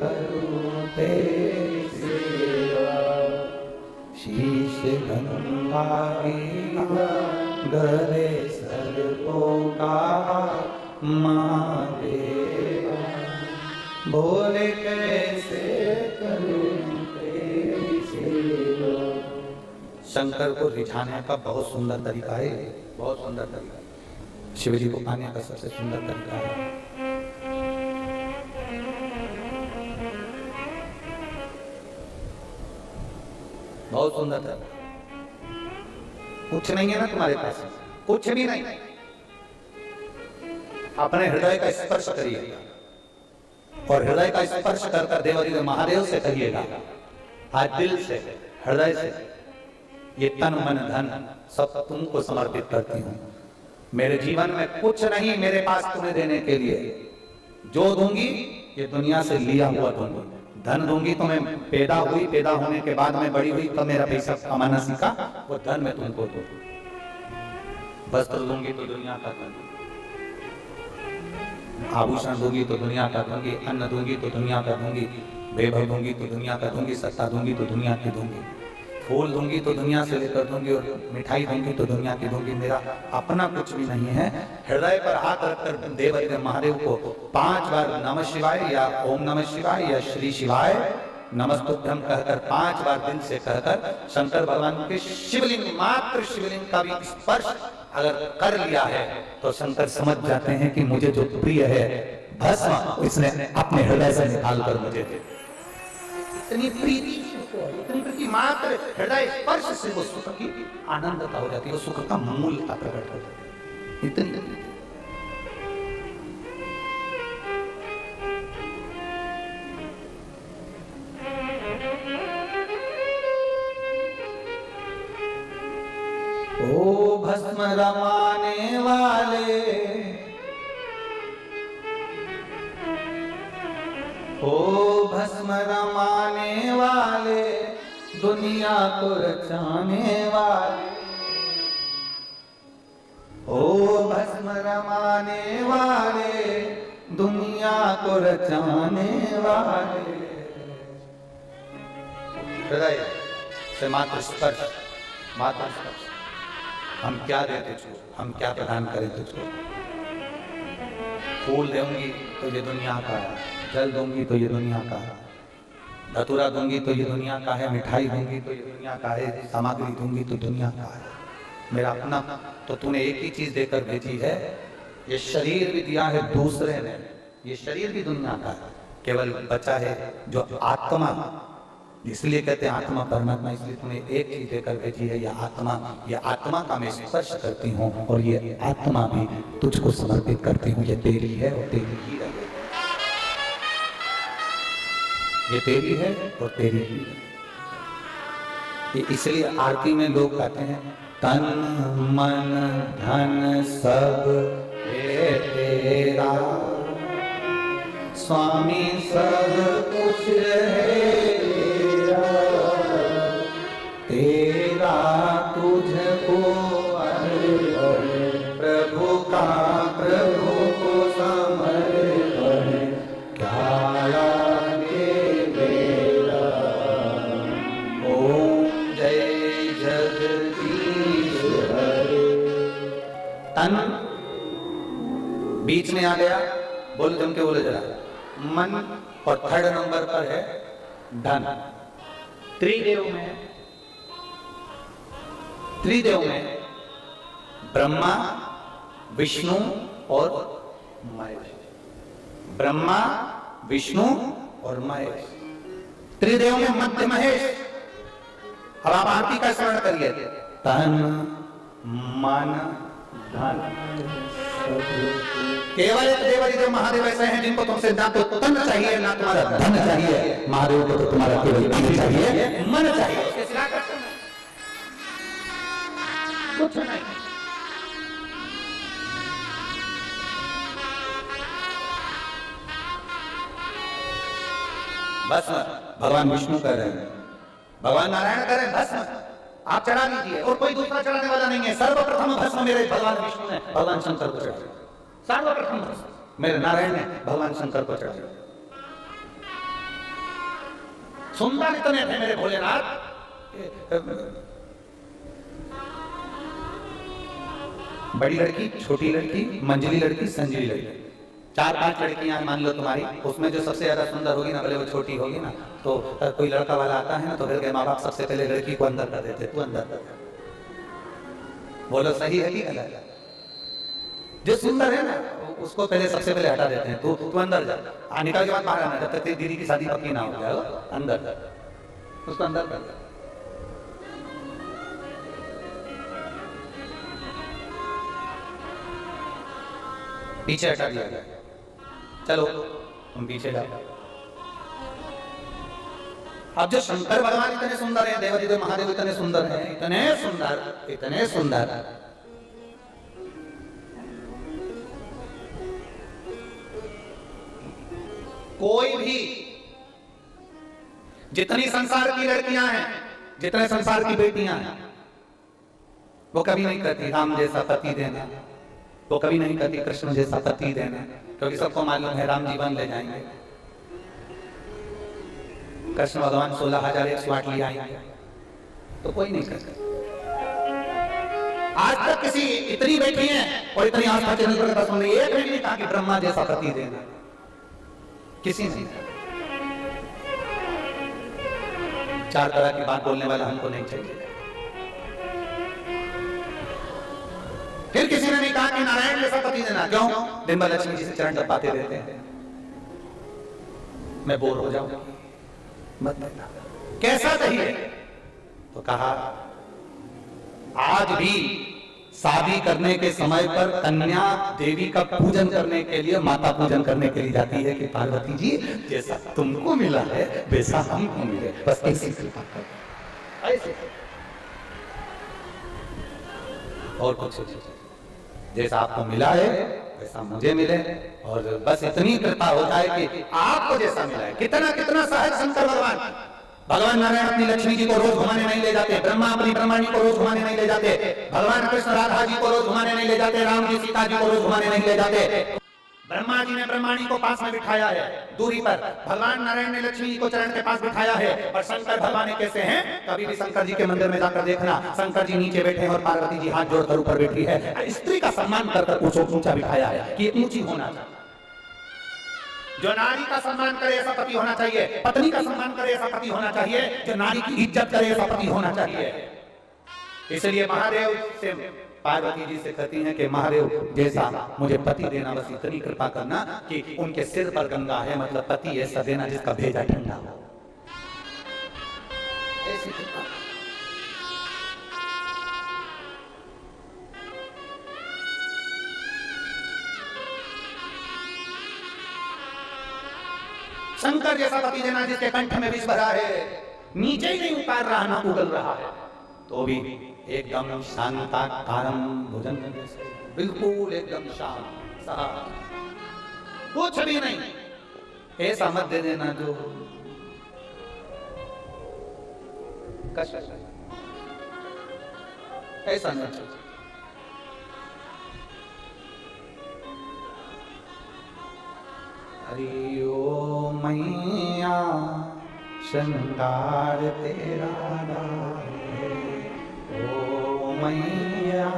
करूं तेरी सेवा। शीश गंगा की धार, गले सर्पों का हार, महादेवा भोले कैसे करूं तेरी सेवा। शंकर को रिझाने का बहुत सुंदर तरीका है, बहुत सुंदर तरीका। शिव जी को पाने का सबसे सुंदर तरीका है। बहुत सुंदर तरीका। कुछ नहीं है ना तुम्हारे पास, कुछ भी नहीं, अपने हृदय का स्पर्श करिएगा और हृदय का स्पर्श कर कर देवरी महादेव से कहिएगा, आज दिल से, हृदय से, ये तन मन धन सब तुमको समर्पित करती हूँ। मेरे जीवन में कुछ नहीं मेरे पास तुम्हें देने के लिए, जो दूंगी ये दुनिया से लिया हुआ दूंगी। धन दूंगी तो मैं पैदा हुई, पैदा होने के बाद में बड़ी हुई तो मेरा पैसा कमाना सीखा, वो धन मैं तुमको दूं। वस्त्र दूंगी तो दुनिया का दूंगी, आभूषण दूंगी तो दुनिया का दूंगी, अन्न दूंगी तो दुनिया का दूंगी, वैभव दूंगी तो दुनिया का दूंगी, सत्ता दूंगी तो दुनिया की दूंगी, फूल दूंगी तो दुनिया से लेकर दूंगी और मिठाई दूंगी तो दुनिया की दूंगी। मेरा अपना कुछ भी नहीं है। हृदय पर हाथ रखकर देवरी महादेव को 5 बार नमः शिवाय या ओम नमः शिवाय या श्री शिवाय नमस्तुभ्यं कहकर 5 बार दिल से कहकर शंकर भगवान के शिवलिंग, मात्र शिवलिंग का भी स्पर्श अगर कर लिया है तो शंकर समझ जाते हैं कि मुझे जो प्रिय है भस्म इसने अपने हृदय से निकाल कर मुझे दे। इतनी प्रीति, इतनी प्रीति, मात्र हृदय स्पर्श से वो सुख की आनंदता हो जाती है, वो सुख का मूलता प्रकट हो जाती है। इतनी ओ भस्म रमाने वाले, ओ भस्म रमाने वाले, दुनिया को रचाने वाले, ओ भस्म रमाने वाले, दुनिया को रचाने वाले। हृदय से मात्र स्पर्श, मात्र स्पर्श। हम क्या दें तुझको, हम क्या प्रदान करें तुझको। फूल दूंगी तो ये दुनिया का है, जल दूंगी तो ये दुनिया का है, धतूरा दूंगी तो ये दुनिया का है, मिठाई दूंगी तो ये दुनिया का है, सामग्री दूंगी तो दुनिया का है। मेरा अपना तो तूने एक ही चीज देकर भेजी है, ये शरीर भी दिया है दूसरे ने, ये शरीर भी दुनिया का है। केवल बचा है जो आत्मा, इसलिए कहते हैं आत्मा परमात्मा, इसलिए तुम्हें एक चीज देकर भेजी है, यह आत्मा का मैं स्पर्श करती हूँ और ये आत्मा भी तुझको समर्पित करती हूँ। ये तेरी है और तेरी ही रहेगी, ये तेरी है और तेरी ही रहेगी। इसलिए आरती में लोग कहते हैं तन मन धन सब है तेरा, स्वामी सब कुछ है तेरा, तुझको प्रभु का प्रभु को समर्पण, क्या लागे मेरा। ओम जय जगदीश हरे। तन बीच में आ गया, बोल जम के बोले जरा। मन और थर्ड नंबर पर है धन। त्रिदेव में ब्रह्मा विष्णु और महेश, ब्रह्मा विष्णु और महेश, त्रिदेव में मध्य महेश। अब आप आरती का स्मरण करिए, तन मन धन। केवल एक देव महादेव ऐसे हैं जिनको तुमसे ना तो तन चाहिए ना तुम्हारा धन चाहिए, महादेव को तो तुम्हारा केवल तन चाहिए, मन चाहिए, उसके सिवा कुछ नहीं। भस्म भगवान विष्णु कर रहे हैं, भगवान नारायण कर रहे हैं, भस्म आप चढ़ा लीजिए और कोई दूसरा चढ़ाने वाला नहीं है। सर्वप्रथम भस्म मेरे भगवान विष्णु ने भगवान शंकर को चढ़ाया, सर्वप्रथम भस्म मेरे नारायण ने भगवान शंकर को चढ़ाया। सुंदर इतने थे मेरे भोलेनाथ, बड़ी लड़की, छोटी लड़की, मंजली लड़की, संजली लड़की, 4-5 लड़कियां मान लो तुम्हारी, उसमें जो सबसे ज्यादा सुंदर होगी ना, भले वो छोटी होगी ना, तो कोई लड़का वाला आता है ना तो घर के माँ बाप सबसे पहले लड़की को अंदर कर देते, तू अंदर कर। बोलो सही है कि गलत? जो सुंदर है ना उसको पहले सबसे पहले हटा देते हैं, तू अंदर जा, निकल के बाद बाहर आना, जब तक तेरी दीदी की शादी पक्की ना हो जाए, अंदर उसको अंदर कर। पीछे हटा दिया गया, चलो तुम पीछे जाओ। अब जो शंकर भगवान इतने सुंदर हैं, देवादिदेव महादेव इतने सुंदर हैं, इतने सुंदर, कोई भी जितनी संसार की लड़कियां हैं, जितने संसार की बेटियां हैं, वो कभी नहीं कहती राम जैसा पति देना, वो कभी नहीं कहती कृष्ण जैसा पति देना, क्योंकि सबको मालूम है राम जीवन ले जाएंगे, कृष्ण भगवान 16,108 ले आएंगे, तो कोई नहीं कहता। आज तक किसी इतनी बैठी हैं और इतनी आस्था चैनल पर कथा सुन रही है, एक भी नहीं कहा कि ब्रह्मा जैसा पति देना, किसी ने। 4 तरह की बात बोलने वाला हमको नहीं चाहिए। फिर किसी ने नहीं कहा कि नारायण जैसा पति देना, क्यों? दिन भर लक्ष्मी जी से चरण दबाते रहते हैं, मैं बोर हो जाऊंगा, मत देना। कैसा चाहिए? तो कहा आज भी शादी करने के समय पर कन्या देवी का पूजन करने के लिए, माता पूजन करने के लिए जाती है कि पार्वती जी जैसा तुमको मिला है वैसा हमको मिले, बस ऐसी कृपा करो, ऐसे और कुछ जैसा आपको मिला है वैसा मुझे मिले, और बस इतनी कृपा हो जाए कि आपको जैसा मिला है। कितना कितना सहज शंकर भगवान नारायण अपनी लक्ष्मी जी को रोज घुमाने नहीं ले जाते, ब्रह्मा अपनी ब्रह्मा जी को रोज घुमाने नहीं ले जाते, भगवान कृष्ण राधा जी को रोज घुमाने नहीं ले जाते, राम जी सीता जी को रोज घुमाने नहीं ले जाते। ब्रह्मा जी ने ब्रह्माणी को पास में बिठाया है दूरी पर, भगवान नारायण ने लक्ष्मी जी को चरण के पास बिठाया है, और शंकर भगवान कैसे हैं? कभी भी शंकर जी के मंदिर में जाकर देखना, शंकर जी नीचे बैठे हैं और पार्वती जी हाथ जोड़कर ऊपर बैठी है। स्त्री का सम्मान कर ऊंचा बिठाया है कि ऊंची होना चाहिए। जो नारी का सम्मान करे ऐसा पति होना चाहिए, पत्नी का सम्मान करे ऐसा पति होना चाहिए, जो नारी की इज्जत करे ऐसा पति होना चाहिए। इसलिए महादेव से पार्वती जी से कहती हैं कि महादेव जैसा मुझे पति देना, बस इतनी कृपा करना कि उनके सिर पर गंगा है, मतलब पति ऐसा देना जिसका भेजा ठंडा हो। ऐसी कृपा। शंकर जैसा पति देना जिसके कंठ में विष भरा है, नीचे ही नहीं उतार रहा ना उगल रहा है, तो भी एकदम शांताकारम भुजन जैसे, बिल्कुल एकदम शांत सा, कुछ भी नहीं। ऐसा मत दे देना जो कष्ट, ऐसा नहीं। हरि ओ मैया श्रृंगार तेरा है, ओ मैया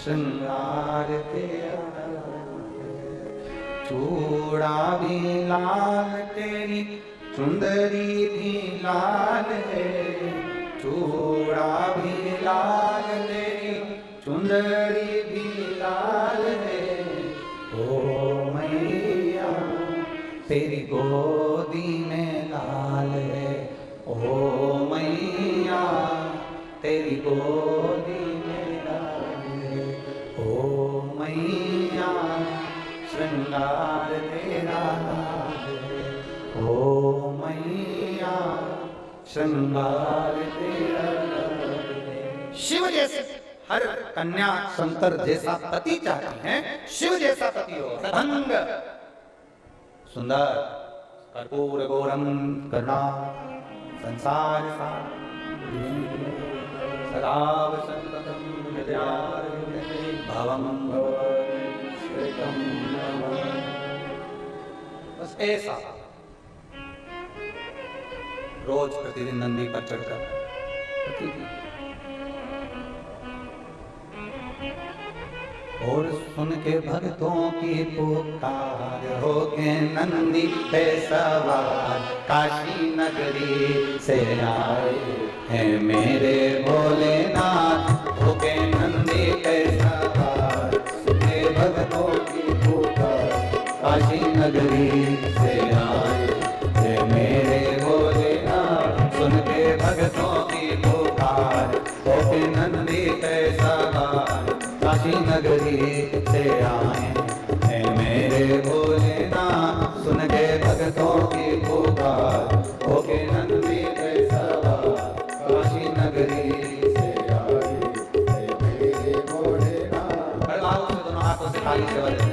श्रृंगार तेरा है, चूड़ा भी लाल तेरी चुंदरी भी लाल है, चूड़ा भी लाल तेरी चुंदरी भी लाल है, ओ मैया तेरी गोदी में लाल है, ओ मैया तेरी गोदी में लाल है, ओ मैया श्रृंगार तेरा लाल है, ओ मैया श्रृंगार तेरा लाल है। शिव जैसे हर कन्या शंकर जैसा पति चाहती हैं, शिव जैसा पति हो, सदंग सुंदर कर्पूर गौरम करुणा संसार सदा वसंतम भवम बस ऐसा रोज प्रतिदिन नंदी पर चढ़कर और सुन के भक्तों की पुकार हो के नंदी पे सवार काशी नगरी से आए हैं मेरे भोलेनाथ, हो के नंदी पे सवार सुने भक्तों की पुकार काशी नगरी से आए हैं मेरे भोलेनाथ, सुन के भक्तों की पुकार हो के नंदी पे सवार काशी नगरी से आए हैं मेरे भोलेनाथ, सुन के भक्तों की पुकार हो के नंदी पे सवार काशी नगरी से आए हैं मेरे भोलेनाथ। बड़वाओं से दोनों हाथों से ताली से बजाएं।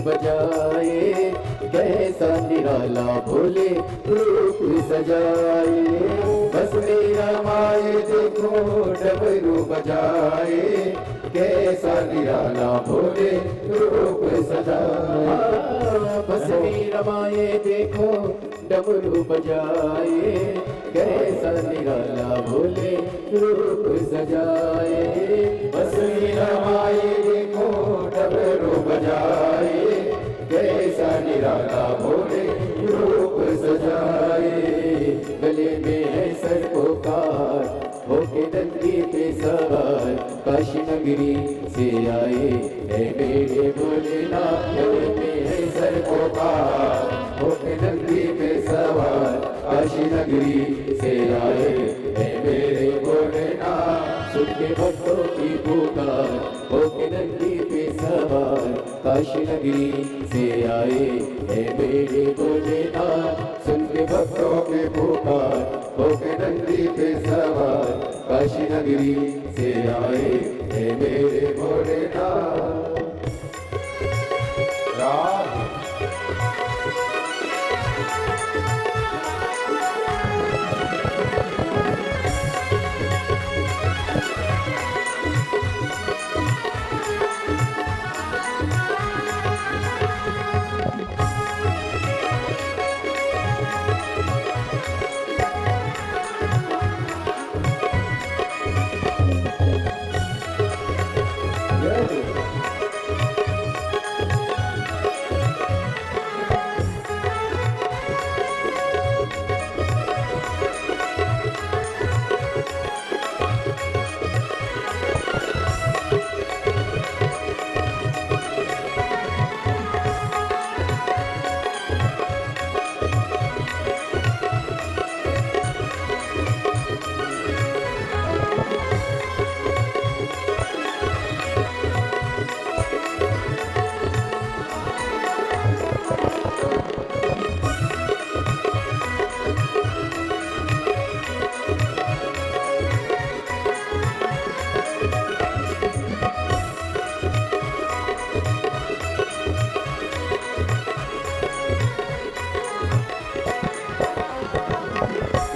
बजाए कैसा निराला भोले रूप सजाए, बस मेरा माए देखो डमरू बजाए कैसा निराला भोले रूप सजाए, बस मेरा माए देखो डमरू बजाए, कैसा निराला भोले रूप सजाए। बंसुरी रमाए देखो डमरू बजाए, कैसा निराला भोले रूप सजाए। गले में है सरपोकार होके नंदी पे सवार, काशी नगरी से आए है मेरे भोलेनाथ। गले में है सरपोकार होके नंदी पे सवार, काशी नगरी से आए है मेरे भोलेनाथ। सुन के भक्तों की पुकार होके नंदी पे सवार, काशी नगरी से आए है मेरे भोलेनाथ। सुन के भक्तों की पुकार होके नंदी पे सवार, काशी नगरी से आए है मेरे भोलेनाथ। राधे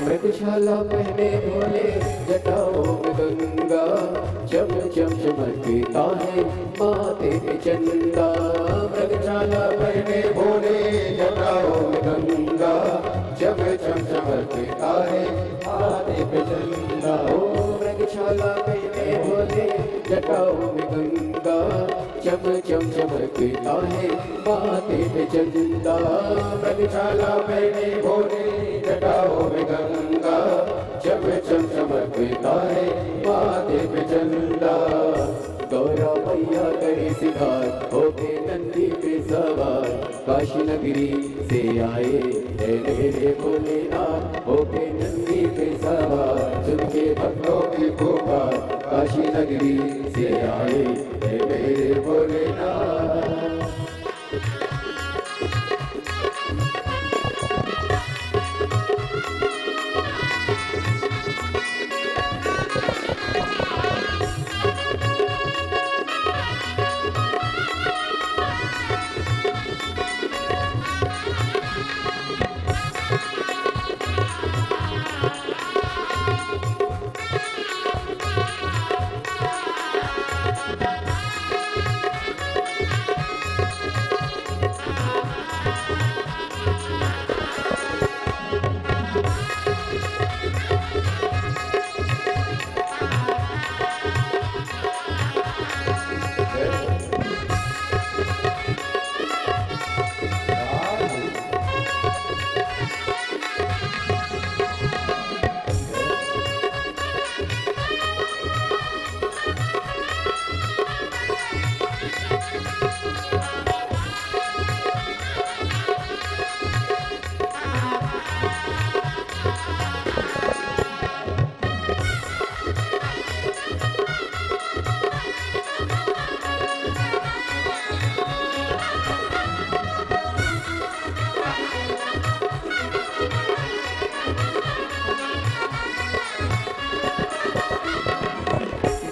मृगशाला पहने भोले जटाओं में गंगा, चम चम चमकता है माथे पे चंदा। मृगशाला पहने भोले जटाओं में गंगा, चम चम चमकता है माथे पे चंदा। ओ मृगशाला पहने भोले जटाओं में गंगा, चम चम चमकता है माथे पे चंदा। मृगशाला पहने भोले जटाओं में गंगा, चम चम चमकता है माथे पे चंदा। गौरा मैया करे सिंगार होके नंदी पे सवार, काशी नगरी से आए है मेरे भोलेनाथ। होके नंदी पे सवार सुन के भक्तों की पुकार, काशी नगरी से आए है मेरे भोलेनाथ।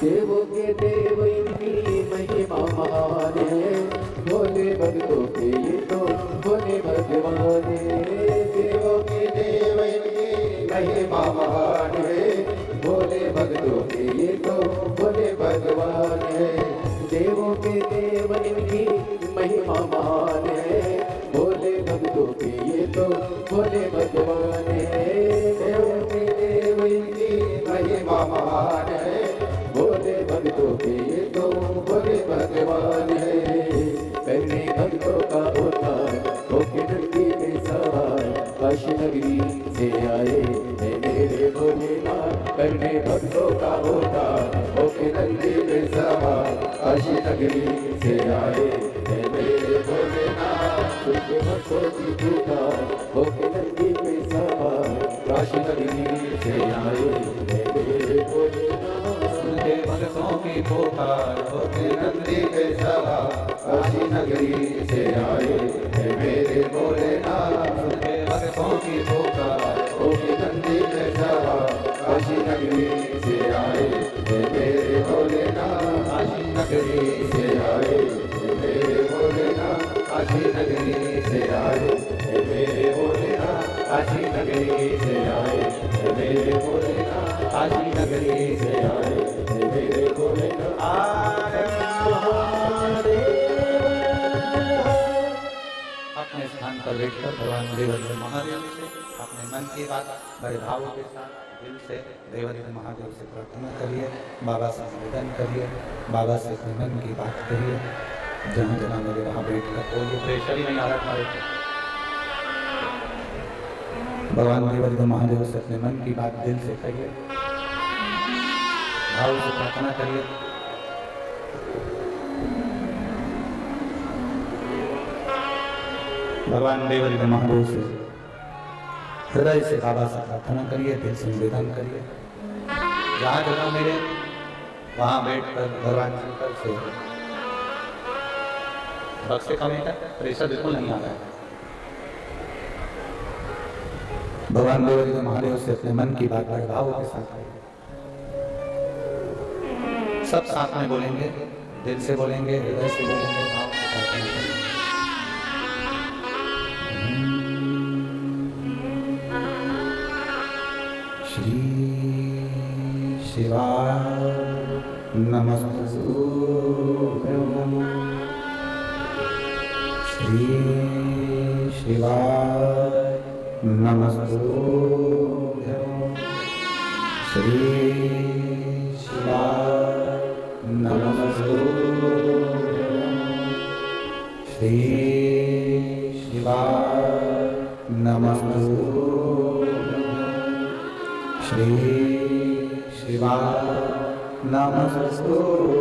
देवों के देव इनकी महिमा महान है, भोले भक्तों के ये तो भोले भगवान है। देवों के देव इनकी महिमा महान है, भोले भक्तों के ये तो भोले भगवान है। देवों के देव इनकी महिमा महान है, भोले भक्तों के ये तो भोले भगवान है, देवों के देव इनकी महिमा महान है, भोले भक्तों के ये तो भोले भगवान है। करने भक्तों का उद्धार होके नंदी में सवार, काशी नगरी से आए हे मेरे भोलेनाथ। करने भक्तों का उद्धार होके नंदी में सवार, काशी नगरी से आए हे मेरे भोलेनाथ। तुझे भक्तों की पुकार होके नंदी में सवार, काशी नगरी से आए हे मेरे भोलेनाथ। तुझे भक्तों की पुकार होके नंदी पे सवार, काशी नगरी से आए हे मेरे भोलेनाथ। तुझे भक्तों की पुकार होके नंदी पे सवार, काशी नगरी से आए हे मेरे भोलेनाथ। काशी नगरी से आए हे मेरे भोलेनाथ। काशी नगरी से आए हे मेरे भोलेनाथ। काशी नगरी से आए हे मेरे भोलेनाथ। काशी नगरी से आए हे मेरे भोलेनाथ। अपने स्थान पर बैठकर भगवान देवदेव महादेव से अपने मन की बात बड़े भावों के साथ दिल से देवदेव महादेव से प्रार्थना करिए, बाबा से निवेदन करिए, बाबा से अपने मन की बात करिए। जहाँ जहाँ मेरे वहाँ बैठकर कोई प्रेशर ही नहीं आ रहा हमारे पे। भगवान देवदेव महादेव से अपने मन की बात दिल से कहिए, भाव से प्रार्थना करिए। भगवान देवदेव महादेव से हृदय से बाबा से प्रार्थना करिए, दिल से निवेदन करिए। जहाँ जगह मिले वहाँ बैठकर भगवान शंकर से भक्त से कमी का प्रेशर बिल्कुल नहीं आ रहा है। भगवान देवदेव महादेव से अपने मन की बात बड़े भावों के साथ करिए। सब साथ में बोलेंगे, दिल से बोलेंगे, हृदय से बोलेंगे, भाव से प्रार्थना करेंगे। श्री शिवाय नमस्तुभ्यं। श्री शिवाय नमस्तुभ्यं। श्री शिवाय नमस्तुभ्यं। श्री शिवाय नमस्तुभ्यं। श्री शिवाय नमस्तुभ्यं।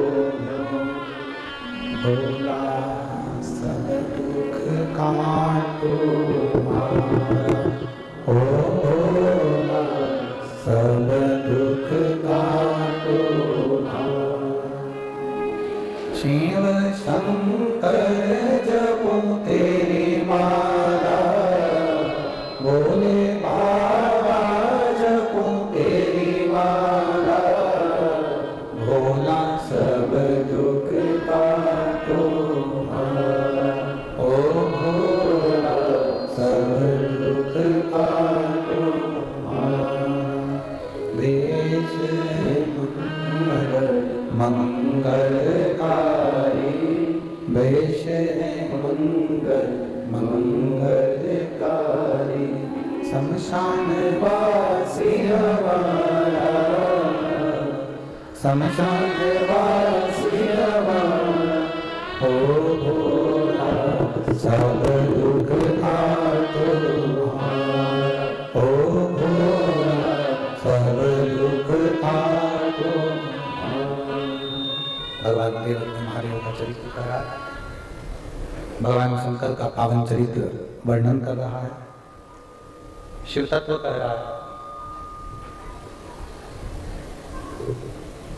भोला सब दुख काटो हमारा, ओ भोला सब दुख काटो हमारा। शिव शंकर जपो तेरी माला, भोले बाबा जपो तेरी माला। भोला सब दुख काटो हमारा, ओ भोला सब दुख काटो हमारा। देश मंगलकारी, देश मंगल मंगलकारी। शमशान वासी हमारा, शमशान वासी हमारा। ओ भोला सब दुख काटो हमारा, ओ भोला सब दुख काटो हमारा। भगवान देवदेव महादेव का चरित्र कर रहा है, भगवान शंकर का पावन चरित्र वर्णन कर रहा है, शिव तत्व कह रहा है।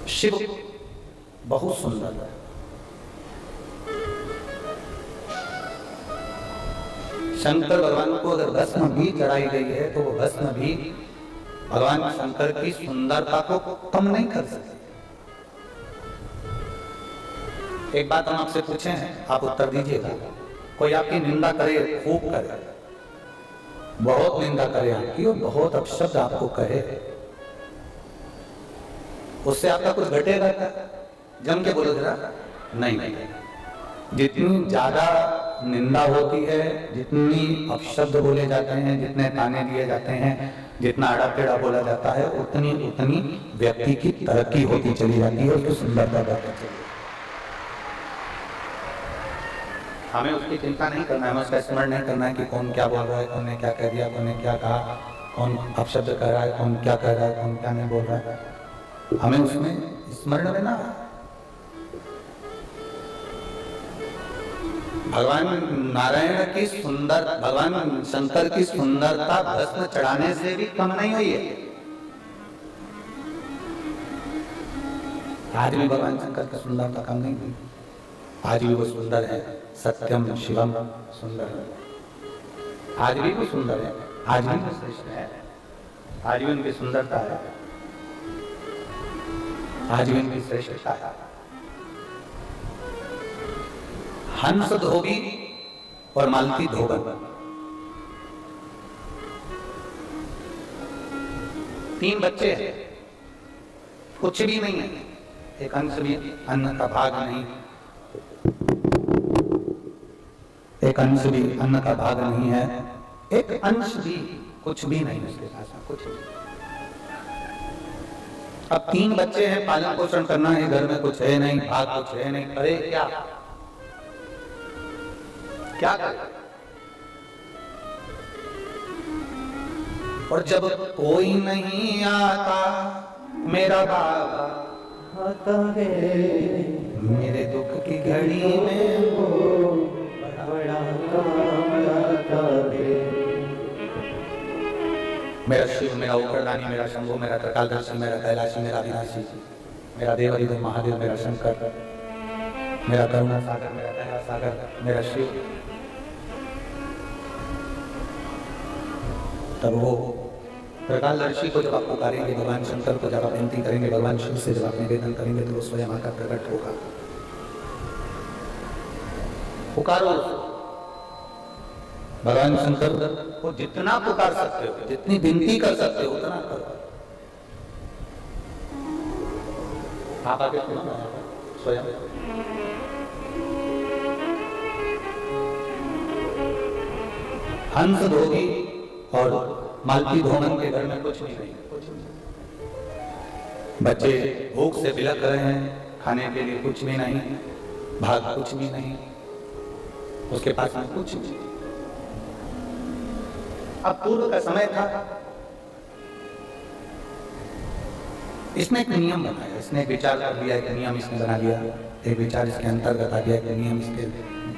शिव बहुत सुंदर है। शंकर भगवान को अगर भस्म भी चढ़ाई गई है तो वो भस्म भी भगवान शंकर की सुंदरता को कम नहीं कर सकते। एक बात हम आपसे पूछे हैं, आप उत्तर दीजिएगा। कोई आपकी निंदा करे, खूब करे, बहुत निंदा करे आपकी और बहुत अपशब्द आपको कहे, उससे आपका कुछ घटेगा क्या? जम के बोलो जरा। नहीं, जितनी ज्यादा निंदा होती है, जितनी अपशब्द बोले जाते हैं, जितने ताने दिए जाते हैं, जितना आड़ा टेढ़ा बोला जाता है, उतनी उतनी व्यक्ति की तरक्की होती चली जाती है, उसकी सुंदरता बढ़ती चली जाती है। हमें उसकी चिंता नहीं करना है, हमें उसका स्मरण नहीं करना है कि कौन क्या बोल रहा है, कौन ने क्या कह दिया, कौन ने क्या कहा, कौन अपशब्द कह रहा है, कौन क्या कह रहा है, कौन क्या नहीं बोल रहा है। हमें उसमें स्मरण रहना। भगवान नारायण की सुंदर, भगवान शंकर की सुंदरता भस्म चढ़ाने से भी कम नहीं हुई है। आज भी भगवान शंकर की सुंदरता कम नहीं हुई, आज भी वो सुंदर है। सत्यम शिवम सुंदर है, आज भी वो सुंदर है, आज भी वो श्रेष्ठ है, आज भी उनकी सुंदरता है, आज भी उनकी श्रेष्ठता है। हंस धोबी और मालती धोबन, तीन बच्चे हैं, कुछ भी नहीं है, एक अंश भी अन्न का भाग नहीं, एक अंश भी अन्न का भाग नहीं है, एक अंश भी कुछ भी नहीं उसके पास, कुछ भी। अब तीन बच्चे हैं, पालन पोषण करना है, घर में कुछ है नहीं, भाग कुछ है नहीं, अरे क्या क्या करे? और जब कोई नहीं आता मेरा बाबा आता है, मेरे दुख की घड़ी में वो बड़ा काम आता है। मेरा शिव, मेरा ओकरदानी, मेरा शंभु, मेरा त्रिकालदर्शी, मेरा कैलाशी, मेरा विनाशी, मेरा देवाधिदेव महादेव, मेरा शंकर, मेरा करुणा सागर, मेरा दया सागर, मेरा शिव। तब वो त्रिकालदर्शी को जब आप पुकारेंगे, भगवान शंकर को जब आप विनती करेंगे, भगवान शिव से जब आप निवेदन करेंगे, तो वो स्वयं आकर प्रकट होगा। पुकारो भगवान शंकर को, जितना पुकार सकते हो, जितनी विनती कर सकते हो, उतना करो। आप आगे स्वयं हंस धोबी और मालती धोमन के घर में कुछ नहीं, बच्चे भूख से बिलख रहे हैं, खाने के लिए कुछ भी नहीं, भाग कुछ भी नहीं, उसके पास में कुछ नहीं। अब पूर्व का समय था, इसने एक नियम बनाया, इसने एक विचार कर लिया, एक नियम इसने बना लिया, एक विचार इसके अंतर्गत आ गया, एक नियम इसके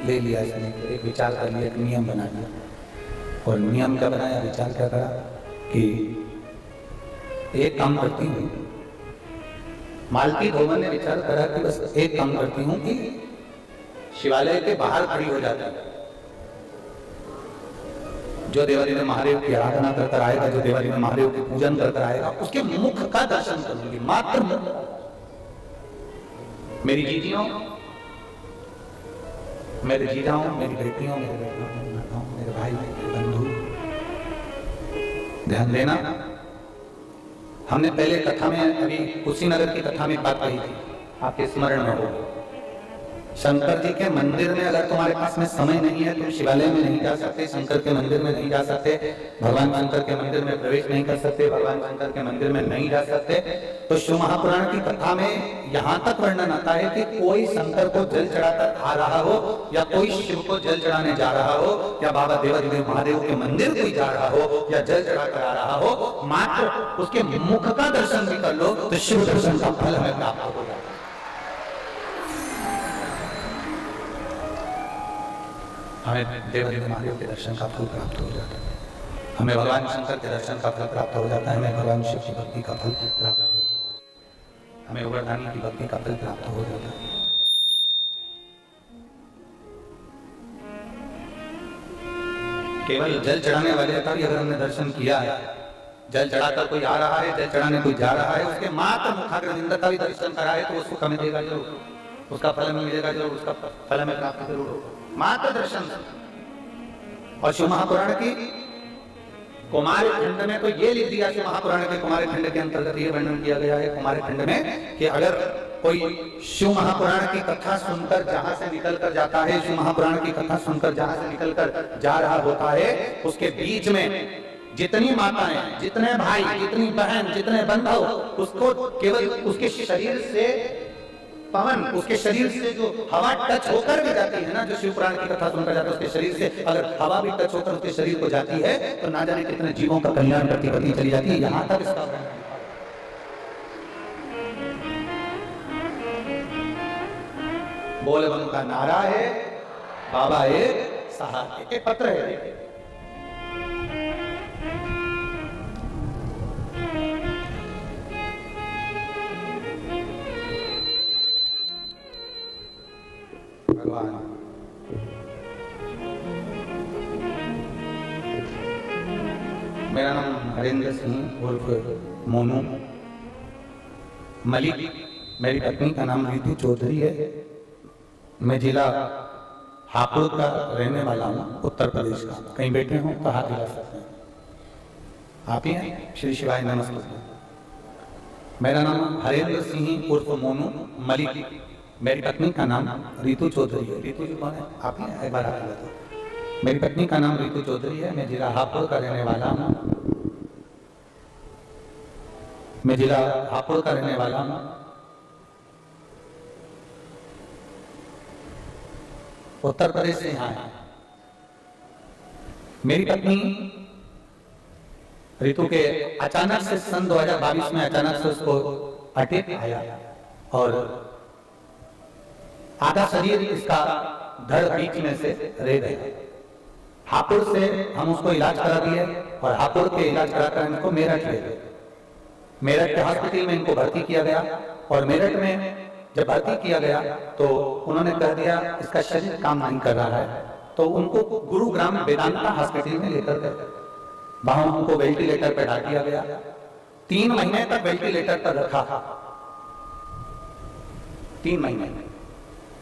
ले लिया, इसने एक विचार कर लिया, एक नियम बना लिया। और नियम क्या बनाया, विचार क्या करा कि एक काम करती हूँ, मालती धोमन ने विचार करा कि बस एक काम करती हूँ कि शिवालय के बाहर खड़ी हो जाती है, जो देवाधिदेव महादेव की आराधना कर आएगा, जो देवाधिदेव महादेव की पूजन कर आएगा, उसके मुख का दर्शन करूंगी, मात्र मुख। मेरी जीजियों, मेरे जीजाओं, मेरी बेटियों, मेरे बेटियों, मेरे भाई, मेरे बंधु, ध्यान देना। हमने पहले कथा में, अभी कुशीनगर की कथा में बात कही थी, आपके स्मरण में हो। शंकर जी के मंदिर में अगर तुम्हारे पास में समय नहीं है, तुम शिवालय में नहीं जा सकते, शंकर के मंदिर में नहीं जा सकते, भगवान शंकर के मंदिर में प्रवेश नहीं कर सकते, भगवान शंकर के मंदिर में नहीं जा सकते, तो शिव महापुराण की कथा में यहाँ तक वर्णन आता है कि कोई शंकर को जल चढ़ाकर आ रहा हो, या कोई शिव को जल चढ़ाने जा रहा हो, या बाबा देवाधिदेव महादेव के मंदिर कोई जा रहा हो, या जल चढ़ाकर आ रहा हो, मात्र उसके मुख का दर्शन भी कर लो तो शिव दर्शन का फल हमें प्राप्त हो जाता है। हमें देवाधिदेव महादेव के दर्शन का फल प्राप्त हो जाता है, हमें भगवान शंकर के दर्शन का फल प्राप्त हो जाता है, हमें भगवान शिव की भक्ति का फल प्राप्त हो जाता है, हमें ओकरदानी की भक्ति का फल प्राप्त हो जाता है। केवल जल चढ़ाने वाले का भी अगर हमने दर्शन किया है, जल चढ़ाकर कोई आ रहा है, जल चढ़ाने कोई जा रहा है, उसके मात्र मुखाग्रविंद का भी दर्शन करा है, तो वो सुख हमें देगा जरूर, उसका फल हमें मिलेगा जरूर, उसका फल हमें प्राप्त जरूर होगा, मात्र दर्शन। और शिव महापुराण की कुमार खंड में तो ये लिख दिया, शिव महापुराण के कुमार खंड के अंतर्गत ये वर्णन किया गया है कुमार खंड में कि अगर कोई शिव महापुराण की कथा सुनकर जहां से निकल कर जाता है, शिव महापुराण की कथा सुनकर जहां से निकल कर जा रहा होता है, उसके बीच में जितनी माताएं, जितने भाई, जितनी बहन, जितने बंधु, उसको केवल उसके शरीर से पवन, उसके शरीर से जो हवा टच होकर भी जाती है ना, जो शिव पुराण की कथा सुनकर जाता है, उसके शरीर से अगर हवा भी टच होकर उसके शरीर को जाती है तो ना जाने कितने जीवों का कल्याण करती करती चली जाती है। यहां तक इसका बोले बम का नारा है, बाबा एक सहारा, एक पत्र है। भगवान मेरा नाम हरेंद्र सिंह उर्फ मोनू मलिक, मेरी पत्नी का नाम रितु चौधरी है। मैं जिला हापुड़ का रहने वाला हूँ, उत्तर प्रदेश का। कहीं बैठे हो तो हाथ हिला सकते हैं। आप ही हैं? श्री शिवाय नमस्ते। मेरा नाम हरेंद्र सिंह उर्फ मोनू मलिक, मेरी पत्नी का नाम रितु चौधरी है। रितु जी कौन है? आप ही हैं? एक बार हाथ हिला दो। मेरी पत्नी का नाम रितु चौधरी है। मैं जिला हापुड़ का रहने वाला हूँ। मैं जिला हापुड़ का रहने वाला हूँ। उत्तर प्रदेश से यहाँ है। मेरी पत्नी रितु के अचानक से सन 2022 में अचानक से उसको अटैक आया और आधा शरीर इसका धड़ बीच में से रह गया। हापुड़ से हम उसको इलाज करा दिए और हापुड़ के इलाज कराकर इनको मेरठ ले गए। मेरठ के हॉस्पिटल में इनको भर्ती किया गया और मेरठ में जब भर्ती किया गया तो उन्होंने कह दिया इसका शरीर काम नहीं कर रहा है, तो उनको गुरुग्राम वेदांता हॉस्पिटल में लेकर गए। वहां उनको वेंटिलेटर पर डाल दिया गया। 3 महीने तक वेंटिलेटर पर रखा। 3 महीने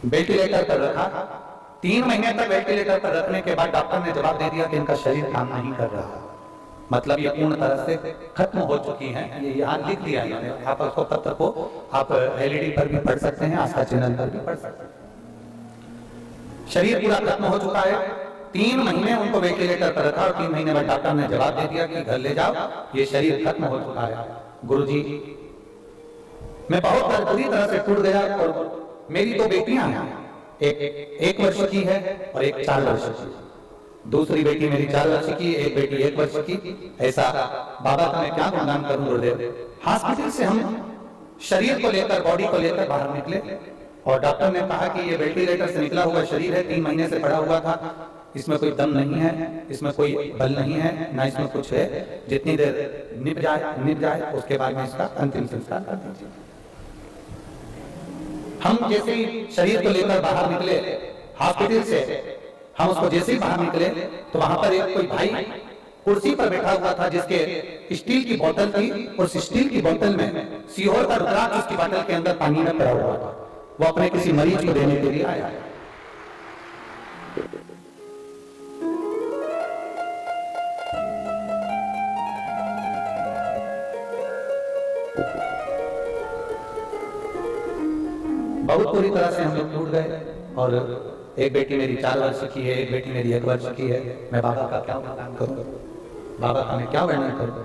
वेंटिलेटर पर रखा। 3 महीने तक वेंटिलेटर पर रखने के बाद डॉक्टर ने जवाब दे दिया कि इनका शरीर काम नहीं कर रहा, मतलब ये पूर्ण तरह से खत्म हो चुकी हैं। ये यहाँ लिख दिया है, आप उसको पत्र को आप एलईडी पर भी पढ़ सकते हैं, आस्था चैनल पर भी पढ़ सकते हैं। शरीर पूरा खत्म हो चुका है। 3 महीने उनको वेंटिलेटर पर रखा और 3 महीने बाद डॉक्टर ने जवाब दे दिया कि घर ले जाओ, ये शरीर खत्म हो चुका है। गुरुजी, मैं बहुत बुरी तरह से टूट गया और मेरी 2 बेटियां हैं, एक 1 वर्ष की है और एक 4 वर्ष की। दूसरी बेटी मेरी 4 वर्ष की, एक बेटी 1 वर्ष की। ऐसा बाबा का मैं क्या गुणगान करूं गुरुदेव। हॉस्पिटल से हम शरीर को लेकर, बॉडी को लेकर बाहर निकले और डॉक्टर ने कहा कि ये वेंटिलेटर से निकला हुआ शरीर है, 3 महीने से पड़ा हुआ था, इसमें कोई दम नहीं है, इसमें कोई बल नहीं है, ना इसमें कुछ है। जितनी देर निप जाए उसके बाद में इसका अंतिम संस्कार कर दीजिए। हम जैसे ही शरीर को लेकर बाहर निकले हॉस्पिटल से, हम उसको जैसे ही बाहर निकले तो वहां पर एक कोई भाई कुर्सी पर बैठा हुआ था जिसके स्टील की बोतल थी और उस स्टील की बोतल में सीहोर का रुद्राक्ष उसकी बोतल के अंदर पानी में पड़ा हुआ था। वो अपने किसी मरीज को देने के लिए आया। बहुत बुरी तरह से हम लोग टूट गए और एक बेटी मेरी 4 वर्ष की है, एक बेटी मेरी 1 वर्ष की है। मैं बाबा का क्या वर्णन करूं, बाबा का मैं क्या वर्णन करूं।